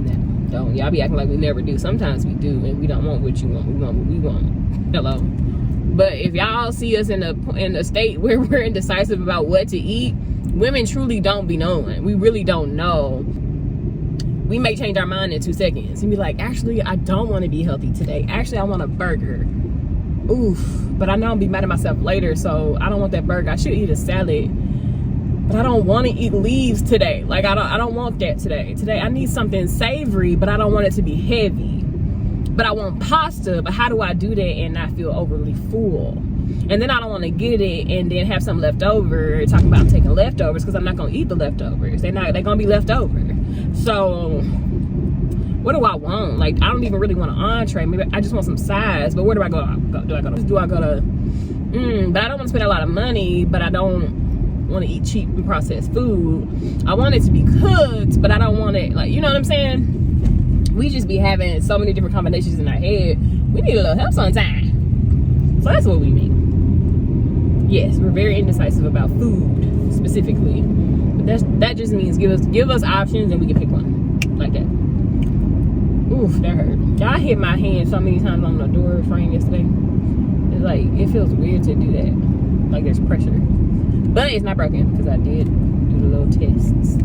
Now, don't y'all be acting like we never do. Sometimes we do, and we don't want what you want. We want what we want. Hello. But if y'all see us in a state where we're indecisive about what to eat, women truly don't be knowing. We really don't know. We may change our mind in 2 seconds and be like, actually, I don't want to be healthy today. Actually, I want a burger. Oof. But I know I'll be mad at myself later, so I don't want that burger. I should eat a salad. But I don't want to eat leaves today. Like, I don't want that today. Today, I need something savory, but I don't want it to be heavy. But I want pasta, but how do I do that and not feel overly full? And then I don't want to get it and then have some left over, talking about taking leftovers, because I'm not going to eat the leftovers. They're going to be left over. So what do I want? Like, I don't even really want an entree. Maybe I just want some sides. But where do I go? But I don't want to spend a lot of money, but I don't want to eat cheap and processed food. I want it to be cooked, but I don't want it, like, you know what I'm saying? We just be having so many different combinations in our head. We need a little help sometime. So that's what we mean. Yes, we're very indecisive about food specifically. But that just means give us options and we can pick one. Like that. Oof, that hurt. Y'all hit my hand so many times on the door frame yesterday. It's like, it feels weird to do that. Like there's pressure. But it's not broken because I did do the little tests.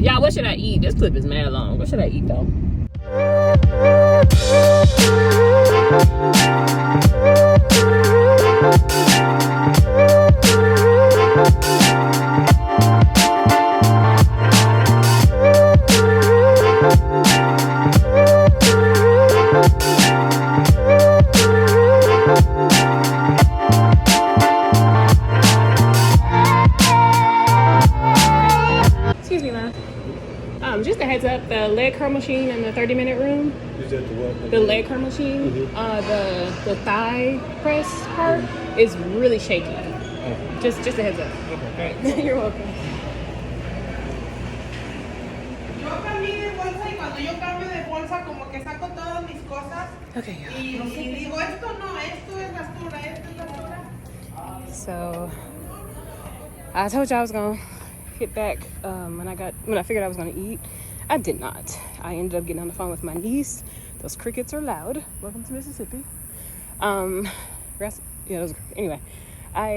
Y'all, what should I eat? This clip is mad long. What should I eat though? Excuse me, man. Just a heads up, the leg curl machine in the 30-minute room. Is that the what? The leg curl machine, the thigh press part is really shaky. Just a heads up. Okay. You're welcome. Yo cambié de bolsa y cuando yo cambio de bolsa como que saco todas mis cosas Okay. y digo esto no, esto es basura, esto es basura. So I told you I was gonna hit back when I figured I was gonna eat. I did not. I ended up getting on the phone with my niece. Those crickets are loud. Welcome to Mississippi. Anyway, I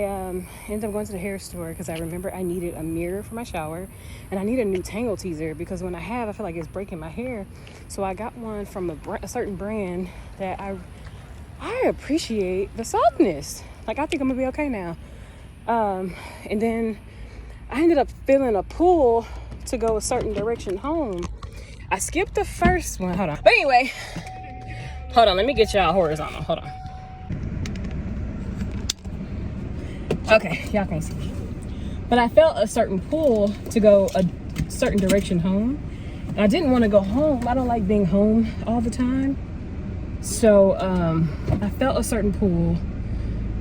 ended up going to the hair store because I remember I needed a mirror for my shower and I need a new tangle teaser because when I feel like it's breaking my hair. So I got one from a certain brand that I appreciate the softness. Like I think I'm gonna be okay now. And then I ended up feeling a pull to go a certain direction home. I skipped the first one. Hold on. But anyway, hold on. Let me get y'all horizontal. Hold on. Okay, y'all can't see me. But I felt a certain pull to go a certain direction home. And I didn't want to go home. I don't like being home all the time. So I felt a certain pull.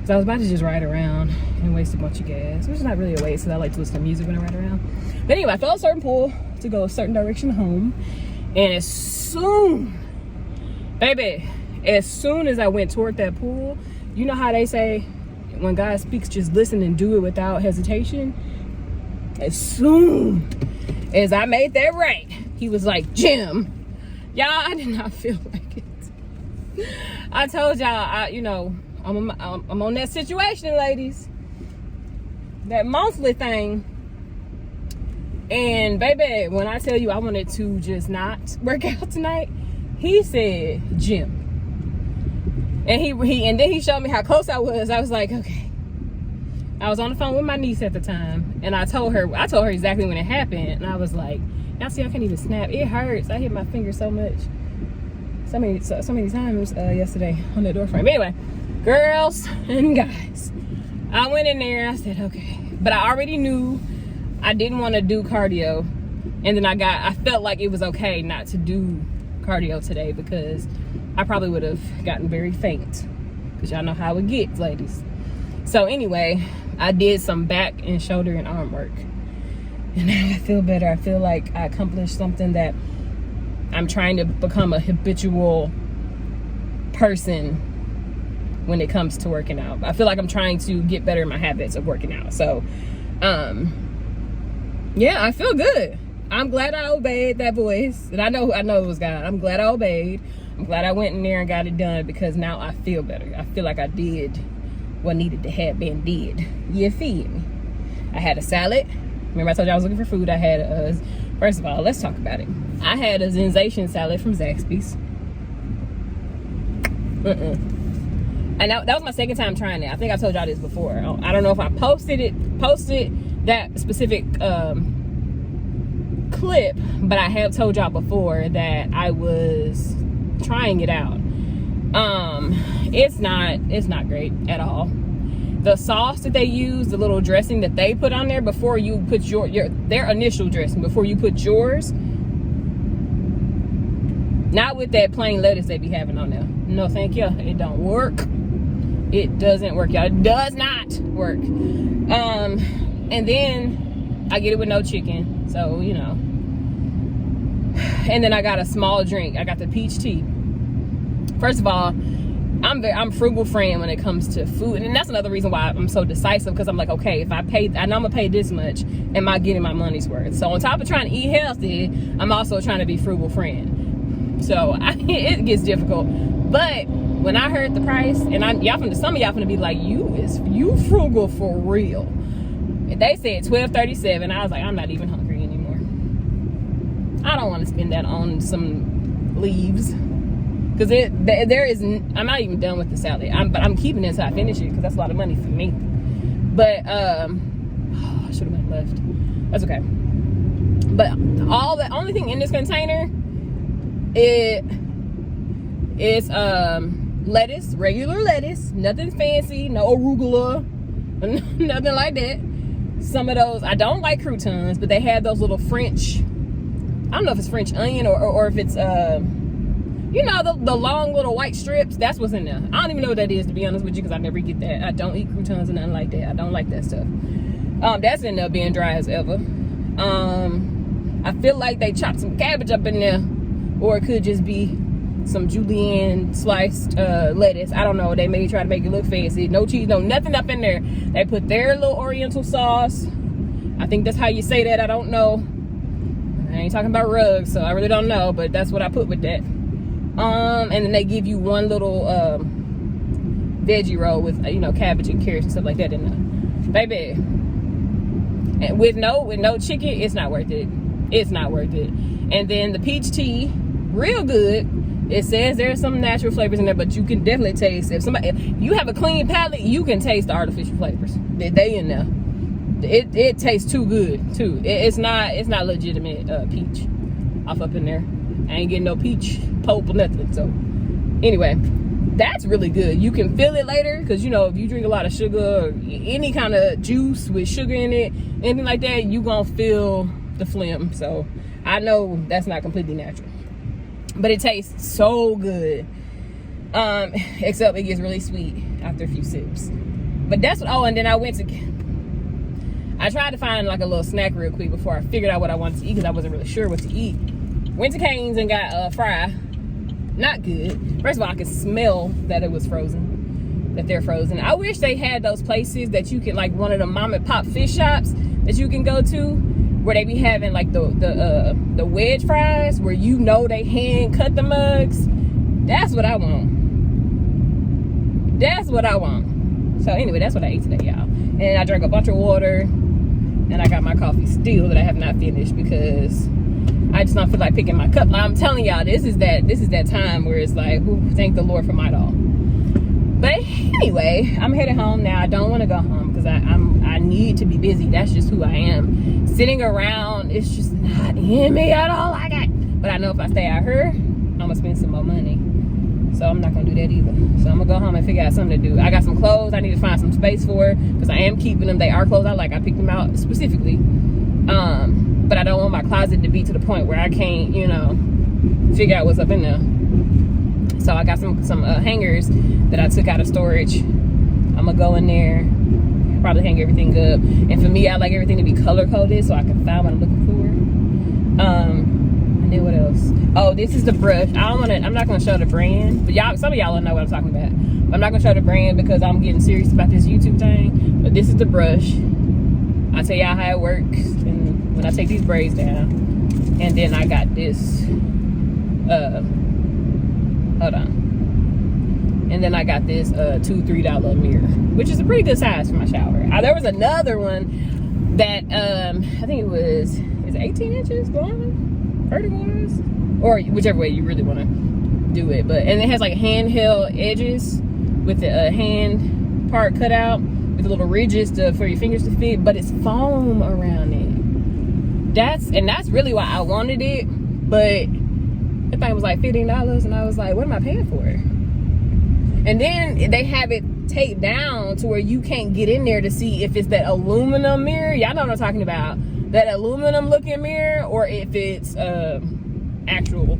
So I was about to just ride around and waste a bunch of gas, which is not really a waste because I like to listen to music when I ride around. But anyway, I felt a certain pull to go a certain direction home. And as soon as I went toward that pool, you know how they say, when God speaks, just listen and do it without hesitation. As soon as I made that right, he was like, Jim, y'all, I did not feel like it. I told y'all, I'm on that situation, ladies. That monthly thing. And baby, when I tell you I wanted to just not work out tonight, he said, Jim. And then he showed me how close I was. I was like, okay. I was on the phone with my niece at the time, and I told her exactly when it happened, and I was like, y'all see I can't even snap. It hurts. I hit my finger so much. So many times yesterday on the door frame. Anyway, girls and guys, I went in there and I said, okay. But I already knew I didn't want to do cardio. And then I felt like it was okay not to do cardio today because I probably would have gotten very faint. Because y'all know how it gets, ladies. So anyway, I did some back and shoulder and arm work. And now I feel better. I feel like I accomplished something that I'm trying to become a habitual person when it comes to working out. I feel like I'm trying to get better in my habits of working out. So, yeah, I feel good. I'm glad I obeyed that voice. And I know it was God. I'm glad I obeyed. I'm glad I went in there and got it done because now I feel better. I feel like I did what needed to have been did. You feel me? I had a salad. Remember I told you I was looking for food. I had first of all, let's talk about it. I had a sensation salad from Zaxby's. And that was my second time trying it. I think I told y'all this before. I don't know if I posted that specific clip, but I have told y'all before that I was trying it out. It's not great at all. The sauce that they use, the little dressing that they put on there before you put their initial dressing, before you put yours, not with that plain lettuce they be having on there. No, thank you. It don't work. It doesn't work, y'all. It does not work. And then I get it with no chicken, so you know. And then I got a small drink. I got the peach tea. First of all, I'm frugal friend when it comes to food, and that's another reason why I'm so decisive, because I'm like, okay, if I know I'm gonna pay this much, am I getting my money's worth? So on top of trying to eat healthy, I'm also trying to be frugal friend. So it gets difficult. But when I heard the price, and some of y'all finna be like, you frugal for real. They said $12.37. I was like, I'm not even hungry anymore. I don't want to spend that on some leaves, because I'm not even done with the salad. But I'm keeping it until I finish it, because that's a lot of money for me. But I should have went left. That's okay. But the only thing in this container is lettuce, regular lettuce, nothing fancy, no arugula, nothing like that. Some of those, I don't like croutons, but they had those little French, I don't know if it's French onion or if it's you know, the long little white strips. That's what's in there. I don't even know what that is, to be honest with you, because I never get that. I don't eat croutons or nothing like that. I don't like that stuff. That's ended up being dry as ever. I feel like they chopped some cabbage up in there, or it could just be some julienne sliced lettuce. I don't know. They may try to make it look fancy. No cheese, no nothing up in there. They put their little oriental sauce. I think that's how you say that. I don't know. I ain't talking about rugs, so I really don't know, but that's what I put with that. And then they give you one little veggie roll with, you know, cabbage and carrots and stuff like that in there. Baby, and with no chicken, it's not worth it. It's not worth it. And then the peach tea, real good. It says there's some natural flavors in there, but you can definitely taste, if you have a clean palate, you can taste the artificial flavors. They in there. It tastes too good too. It's not legitimate peach off up in there. I ain't getting no peach pulp or nothing. So anyway, that's really good. You can feel it later, because you know, if you drink a lot of sugar or any kind of juice with sugar in it, anything like that, you gonna feel the phlegm. So I know that's not completely natural, but it tastes so good. Except it gets really sweet after a few sips. But that's what, and then I tried to find like a little snack real quick before I figured out what I wanted to eat, because I wasn't really sure what to eat. Went to Cane's and got a fry. Not good. First of all, I could smell that it was frozen, that they're frozen. I wish they had those places that you can, like one of the mom and pop fish shops that you can go to, where they be having like the wedge fries, where you know they hand cut the mugs. That's what I want. That's what I want. So anyway, that's what I ate today, y'all. And I drank a bunch of water, and I got my coffee still that I have not finished, because I just don't feel like picking my cup. I'm telling y'all, this is that time where it's like, ooh, thank the Lord for my doll. But anyway, I'm headed home now. I don't want to go home, because I need to be busy. That's just who I am. Sitting around, it's just not in me at all. But I know if I stay out here, I'm gonna spend some more money. So I'm not gonna do that either. So I'm gonna go home and figure out something to do. I got some clothes I need to find some space for, because I am keeping them. They are clothes I like. I picked them out specifically. But I don't want my closet to be to the point where I can't, you know, figure out what's up in there. So I got some hangers that I took out of storage. I'm gonna go in there, probably hang everything up. And for me, I like everything to be color coded, so I can find what I'm looking for. And then what else? Oh, this is the brush. I'm not gonna show the brand, but some of y'all will know what I'm talking about. But I'm not gonna show the brand because I'm getting serious about this YouTube thing. But this is the brush. I'll tell y'all how it works, and when I take these braids down. And then I got this, hold on. And then I got this $2-3 mirror, which is a pretty good size for my shower. There was another one that, I think it was 18 inches long, vertical-wise, or whichever way you really want to do it. But, and it has like handheld edges with the hand part cut out, with the little ridges for your fingers to fit, but it's foam around it. That's really why I wanted it, but the thing was like $15, and I was like, what am I paying for it? And then they have it taped down to where you can't get in there to see if it's that aluminum mirror. Y'all know what I'm talking about. That aluminum looking mirror, or if it's actual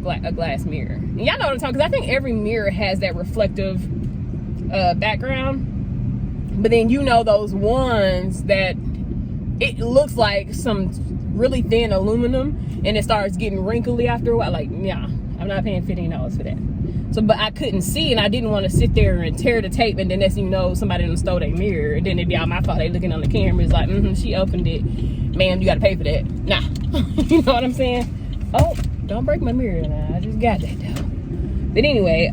a glass mirror. And y'all know what I'm talking, because I think every mirror has that reflective background. But then you know those ones that it looks like some really thin aluminum and it starts getting wrinkly after a while. Like, yeah, I'm not paying $15 for that. So, but I couldn't see, and I didn't want to sit there and tear the tape, and then next thing you know, somebody done stole their mirror, and then it'd be all my fault. They looking on the camera, it's like, she opened it. Ma'am, you got to pay for that. Nah. You know what I'm saying? Oh, don't break my mirror now. I just got that though. But anyway,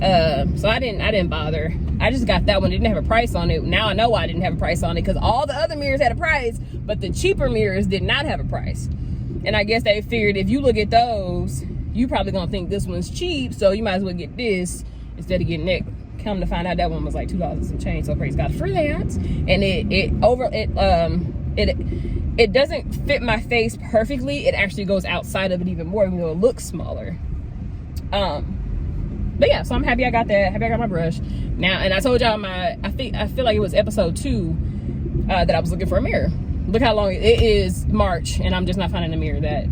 so I didn't bother. I just got that one. It didn't have a price on it. Now I know why I didn't have a price on it, because all the other mirrors had a price, but the cheaper mirrors did not have a price. And I guess they figured if you look at those, you probably gonna think this one's cheap, so you might as well get this instead of getting it. Come to find out, that one was like $2 and some change. So praise God for that. And it doesn't fit my face perfectly. It actually goes outside of it even more, even though it looks smaller. But yeah, so I'm happy I got that. Happy I got my brush now. And I told y'all I feel like it was episode 2 that I was looking for a mirror. Look how long it is. March, and I'm just not finding a mirror that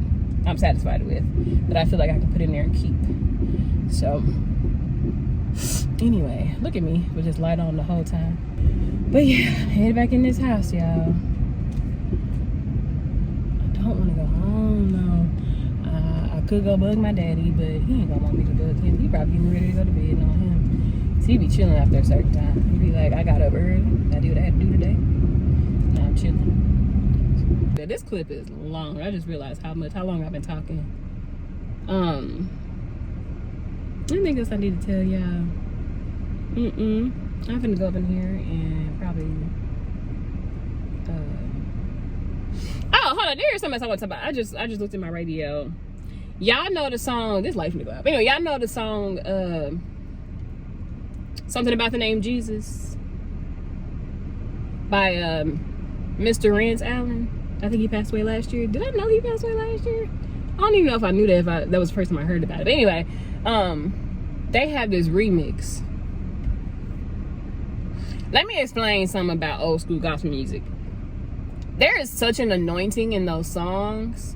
I'm satisfied with, that I feel like I can put in there and keep. So anyway, look at me with this light on the whole time. But yeah, head back in this house, y'all. I don't want to go home though. I could go bug my daddy, but he ain't gonna want me to bug him. He probably getting ready to go to bed on him. So he be chilling after a certain time. He be like, I got up early, I did what I had to do today. Now I'm chilling. This clip is long. I just realized how long I've been talking. Anything else I need to tell y'all? I'm finna go up in here and probably oh, hold on, there's something else I want to talk about. I just looked at my radio. Y'all know the song, this light finna go up. Anyway, y'all know the song Something About the Name Jesus by Mr. Rance Allen. I think he passed away last year. Did I know he passed away last year? I don't even know if I knew that, that was the first time I heard about it. But anyway, they have this remix. Let me explain something about old school gospel music. There is such an anointing in those songs.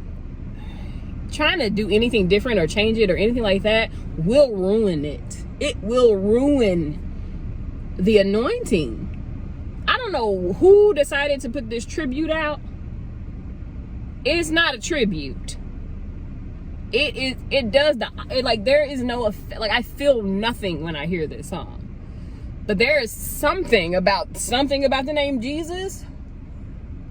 Trying to do anything different or change it or anything like that will ruin it. It will ruin the anointing. I don't know who decided to put this tribute out. It's not a tribute. It does there is no effect. Like, I feel nothing when I hear this song. But there is something about the name Jesus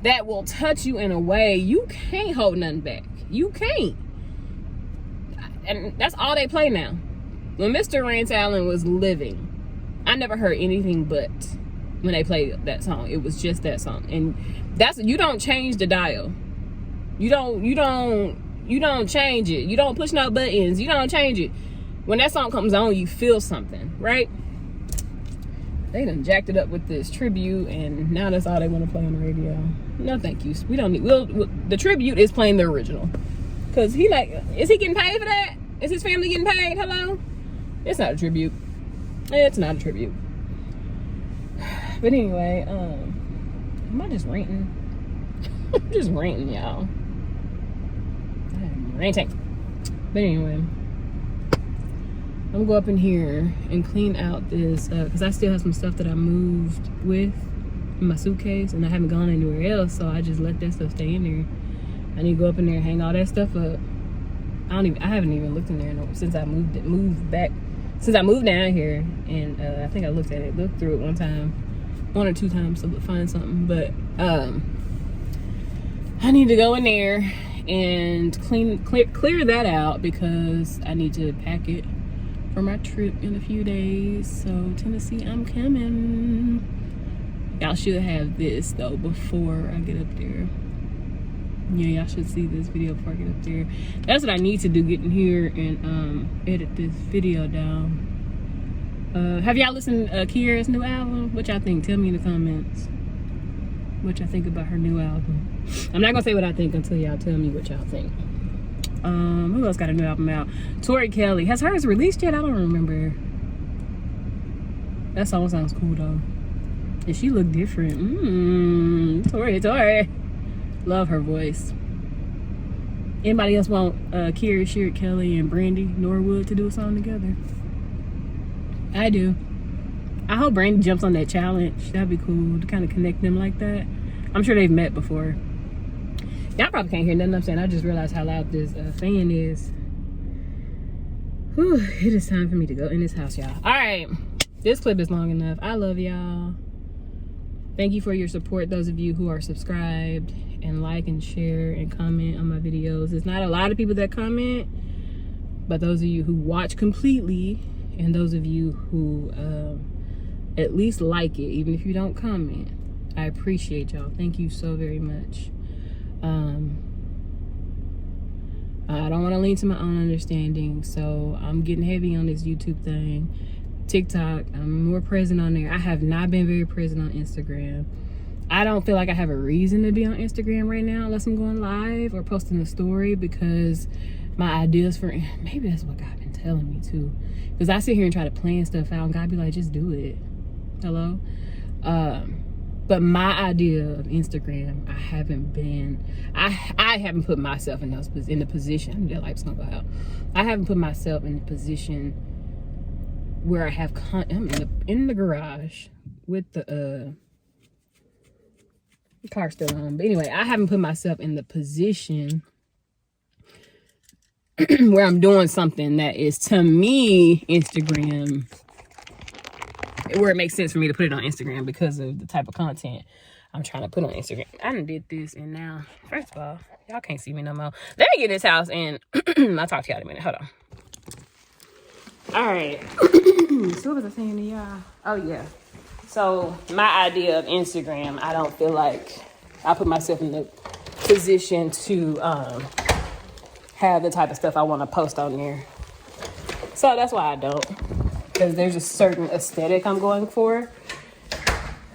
that will touch you in a way you can't hold nothing back. You can't. And that's all they play now. When Mr. Rance Allen was living, I never heard anything but when they played that song. It was just that song. And you don't change the dial. You don't change it. You don't push no buttons. You don't change it. When that song comes on, you feel something, right? They done jacked it up with this tribute, and now that's all they want to play on the radio. No, thank you. We don't need. The tribute is playing the original, cause is he getting paid for that? Is his family getting paid? Hello? It's not a tribute. It's not a tribute. But anyway, am I just ranting? I'm just ranting, y'all. I'm ranting. But anyway, I'm gonna go up in here and clean out this, because I still have some stuff that I moved with in my suitcase, and I haven't gone anywhere else, so I just let that stuff stay in there. I need to go up in there and hang all that stuff up. I haven't even looked in there since I moved down here, and I think I looked through it one or two times to find something, but I need to go in there and clear that out, because I need to pack it for my trip in a few days. So Tennessee, I'm coming. Y'all should have this though before I get up there. Yeah, y'all should see this video before I get up there. That's what I need to do, get in here and edit this video down. Have y'all listened to Kiara's new album? What y'all think? Tell me in the comments what y'all think about her new album. I'm not gonna say what I think until y'all tell me what y'all think. Who else got a new album out? Tori Kelly. Has hers released yet? I don't remember. That song sounds cool though. And she looked different. Tori. Love her voice. Anybody else want Kiara, Sheard Kelly, and Brandy Norwood to do a song together? I do. I hope Brandy jumps on that challenge. That'd be cool to kind of connect them like that. I'm sure they've met before. Y'all probably can't hear nothing I'm saying. I just realized how loud this fan is. Whew, it is time for me to go in this house, y'all. All right, this clip is long enough. I love y'all. Thank you for your support, those of you who are subscribed and like and share and comment on my videos. It's not a lot of people that comment, But those of you who watch completely, and those of you who at least like it, even if you don't comment, I appreciate y'all. Thank you so very much. I don't want to lean to my own understanding, so I'm getting heavy on this YouTube thing. TikTok, I'm more present on there. I have not been very present on Instagram. I don't feel like I have a reason to be on Instagram right now unless I'm going live or posting a story, because my ideas for, maybe that's what God been telling me too, because I sit here and try to plan stuff out and God be like, just do it. Hello? But my idea of Instagram, I haven't put myself in the position, the light's gonna go out. I haven't put myself in the position where I have I'm in the garage with the car still on. But anyway, I haven't put myself in the position where I'm doing something that is, to me, Instagram, where it makes sense for me to put it on Instagram because of the type of content I'm trying to put on Instagram. I done did this, and now, first of all, y'all can't see me no more. Let me get in this house, and I'll talk to y'all in a minute. Hold on. All right. So what was I saying to y'all? Oh, yeah. So my idea of Instagram, I don't feel like I put myself in the position to have the type of stuff I want to post on there. So that's why I don't. Because there's a certain aesthetic I'm going for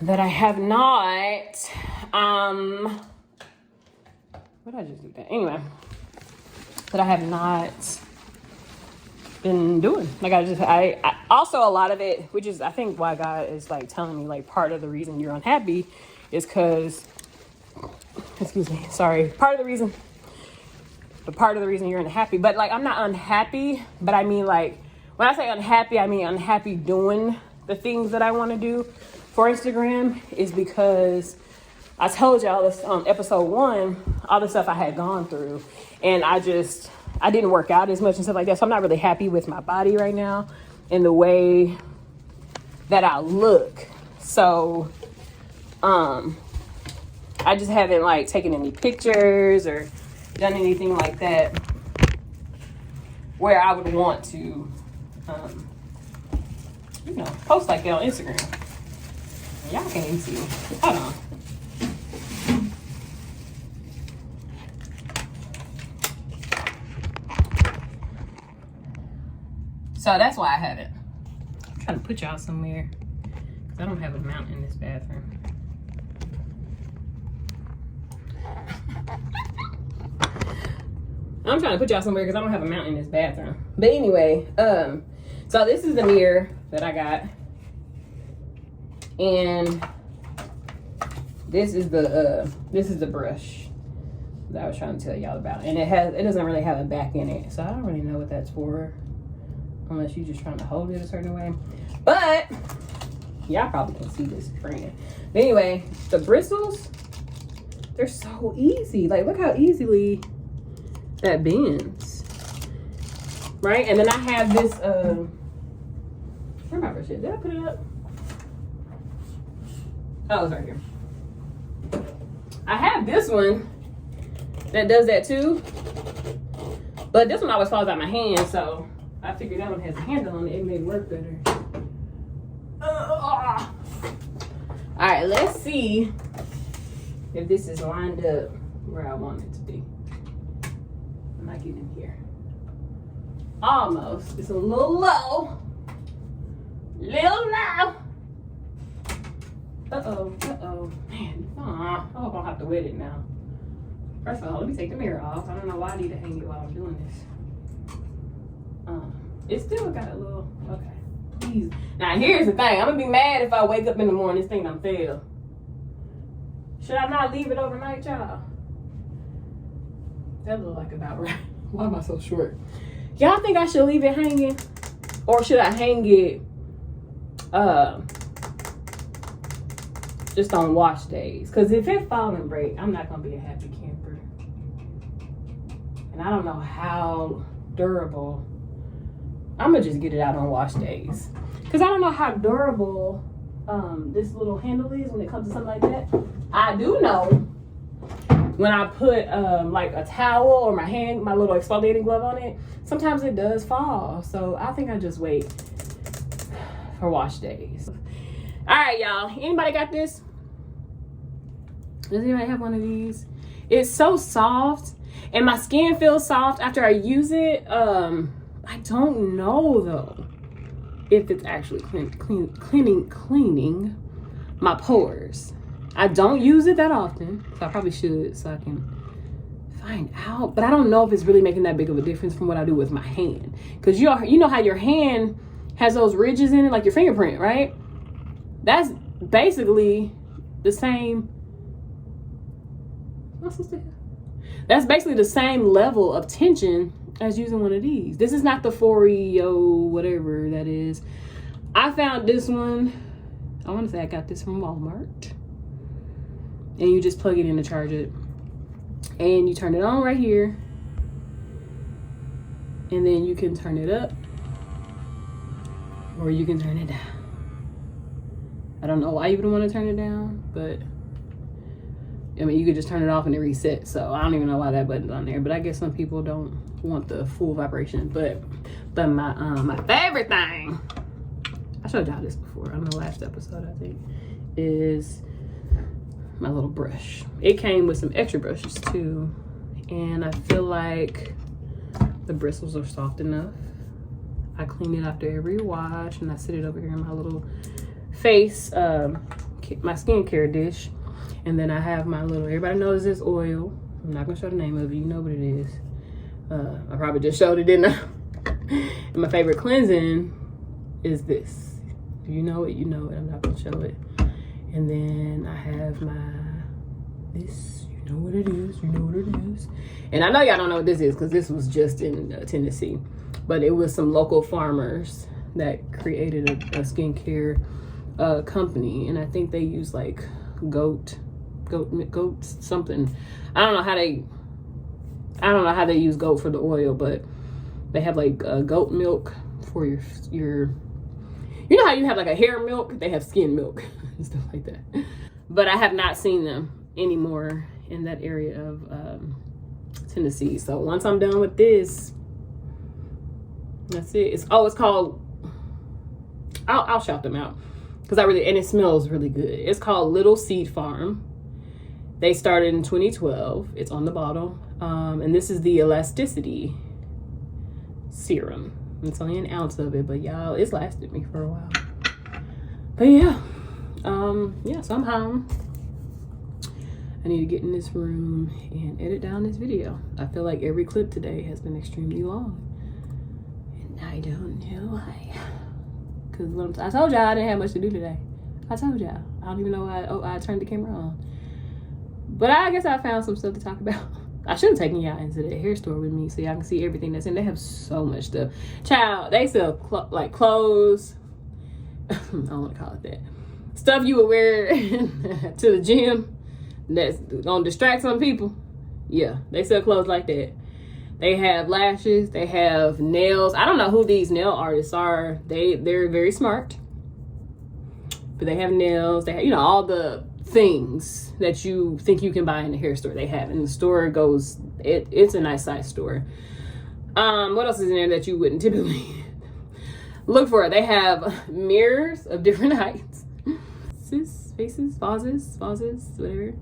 that I have not. What did I just do that? Anyway, that I have not been doing. Like I also, a lot of it, which is I think why God is like telling me like part of the reason you're unhappy is because, excuse me, sorry, part of the reason you're unhappy, but like I'm not unhappy, but I mean like when I say unhappy, I mean unhappy doing the things that I want to do for Instagram, is because I told y'all this on episode 1, all the stuff I had gone through, and I didn't work out as much and stuff like that. So I'm not really happy with my body right now and the way that I look. So, I just haven't like taken any pictures or done anything like that where I would want to, post like that on Instagram. Y'all can't even see me. Hold on. So that's why I haven't. I'm trying to put y'all somewhere, because I don't have a mount in this bathroom. I'm trying to put y'all somewhere because I don't have a mount in this bathroom. But anyway, so this is the mirror that I got. And this is the brush that I was trying to tell y'all about. And it doesn't really have a back in it. So I don't really know what that's for, unless you're just trying to hold it a certain way. But y'all probably can see this brand. But anyway, the bristles, they're so easy. Like, look how easily that bends. Right? And then I have this, where my brush is? Did I put it up? Oh, it's right here. I have this one that does that too. But this one always falls out my hand, so I figured that one has a handle on it. It may work better. All right, let's see if this is lined up where I want it to be. I'm not getting here. Almost. It's a little low. Little low. Uh-oh. Man, I hope I don't have to wet it now. First of all, let me take the mirror off. I don't know why I need to hang it while I'm doing this. It still got a little, okay. Please. Now, here's the thing. I'm going to be mad if I wake up in the morning this thing done fell. Should I not leave it overnight, y'all? That look like about right. Why am I so short? Y'all think I should leave it hanging? Or should I hang it just on wash days? Because if it fall and break, I'm not going to be a happy camper. And I don't know how durable. I'm going to just get it out on wash days. Because I don't know how durable this little handle is when it comes to something like that. I do know when I put like a towel or my little exfoliating glove on it, sometimes it does fall. So I think I just wait for wash days. All right, y'all. Anybody got this? Does anybody have one of these? It's so soft, and my skin feels soft after I use it. I don't know though if it's actually cleaning my pores. I don't use it that often, so I probably should, so I can find out. But I don't know if it's really making that big of a difference from what I do with my hand, because you know how your hand has those ridges in it, like your fingerprint, right? That's basically the same. That's basically the same level of tension as using one of these. This is not the 4EO whatever that is. I found this one. I want to say I got this from Walmart. And you just plug it in to charge it. And you turn it on right here. And then you can turn it up. Or you can turn it down. I don't know why you would want to turn it down, but I mean, you could just turn it off and it resets. So I don't even know why that button's on there, but I guess some people don't want the full vibration. But my favorite thing, I showed y'all this before on the last episode, I think, is my little brush. It came with some extra brushes too, and I feel like the bristles are soft enough. I clean it after every wash, and I sit it over here in my little face, my skincare dish. And then I have my little, everybody knows this oil. I'm not gonna show the name of it, you know what it is. I probably just showed it, didn't I? And my favorite cleansing is this. If you know it, you know it. I'm not gonna show it. And then I have this, you know what it is, you know what it is. And I know y'all don't know what this is because this was just in Tennessee. But it was some local farmers that created a skincare company. And I think they use like goat something. I don't know how they use goat for the oil, but they have like goat milk for your you know how you have like a hair milk, they have skin milk and stuff like that. But I have not seen them anymore in that area of Tennessee. So once I'm done with this, that's it. It's called, I'll shout them out because and it smells really good. It's called Little Seed Farm. They started in 2012. It's on the bottle. And this is the elasticity serum. It's only an ounce of it, but y'all, it's lasted me for a while. But yeah, so I'm home. I need to get in this room and edit down this video. I feel like every clip today has been extremely long. And I don't know why. Because I told y'all I didn't have much to do today. I told y'all. I don't even know why I turned the camera on. But I guess I found some stuff to talk about. I should have taken y'all into the hair store with me so y'all can see everything that's in. They have so much stuff. Child, they sell like clothes. I don't want to call it that. Stuff you would wear to the gym that's gonna distract some people. Yeah, they sell clothes like that. They have lashes. They have nails. I don't know who these nail artists are. They're very smart. But they have nails. They have, you know, all the things that you think you can buy in the hair store. They have in the store. It's a nice size store. What else is in there that you wouldn't typically look for? They have mirrors of different heights. Faces, vases, whatever.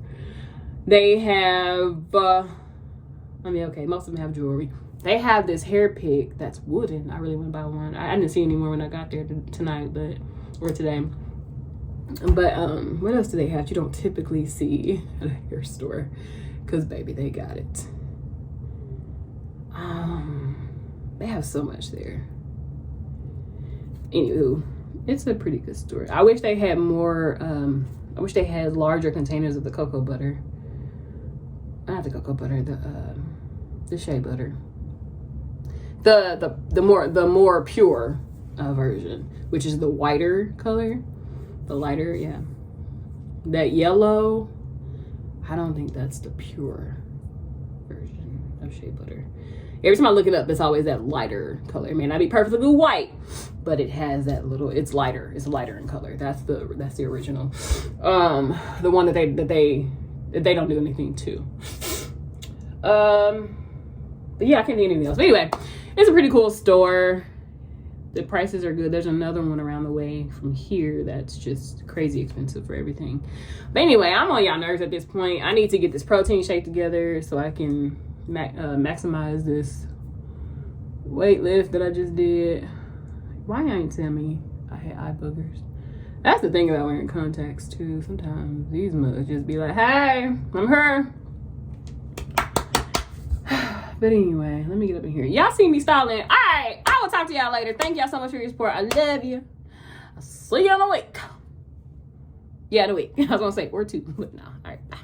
They have, most of them have jewelry. They have this hair pick that's wooden. I really want to buy one. I didn't see any more when I got there tonight, or today. But what else do they have you don't typically see at a hair store? Because baby, they got it. They have so much there. Anywho, it's a pretty good store. I wish they had more. I wish they had larger containers of the cocoa butter. Not the cocoa butter, the shea butter. The more pure version, which is the whiter color. The lighter, yeah. That yellow, I don't think that's the pure version of shea butter. Every time I look it up, it's always that lighter color. It may not be perfectly white, but it has that little, it's lighter. It's lighter in color. That's the original. The one that they don't do anything to. But yeah, I can't think of anything else. But anyway, it's a pretty cool store. The prices are good. There's another one around the way from here that's just crazy expensive for everything. But anyway, I'm on y'all nerves at this point. I need to get this protein shake together so I can maximize this weight lift that I just did. Why you ain't tell me I had eye boogers? That's the thing about wearing contacts too. Sometimes these mugs just be like, hey, I'm her. But anyway, let me get up in here. Y'all see me styling. All right, I will talk to y'all later. Thank y'all so much for your support. I love you. I'll see you in a week. Yeah, the week. I was gonna say or two, but no. All right, bye.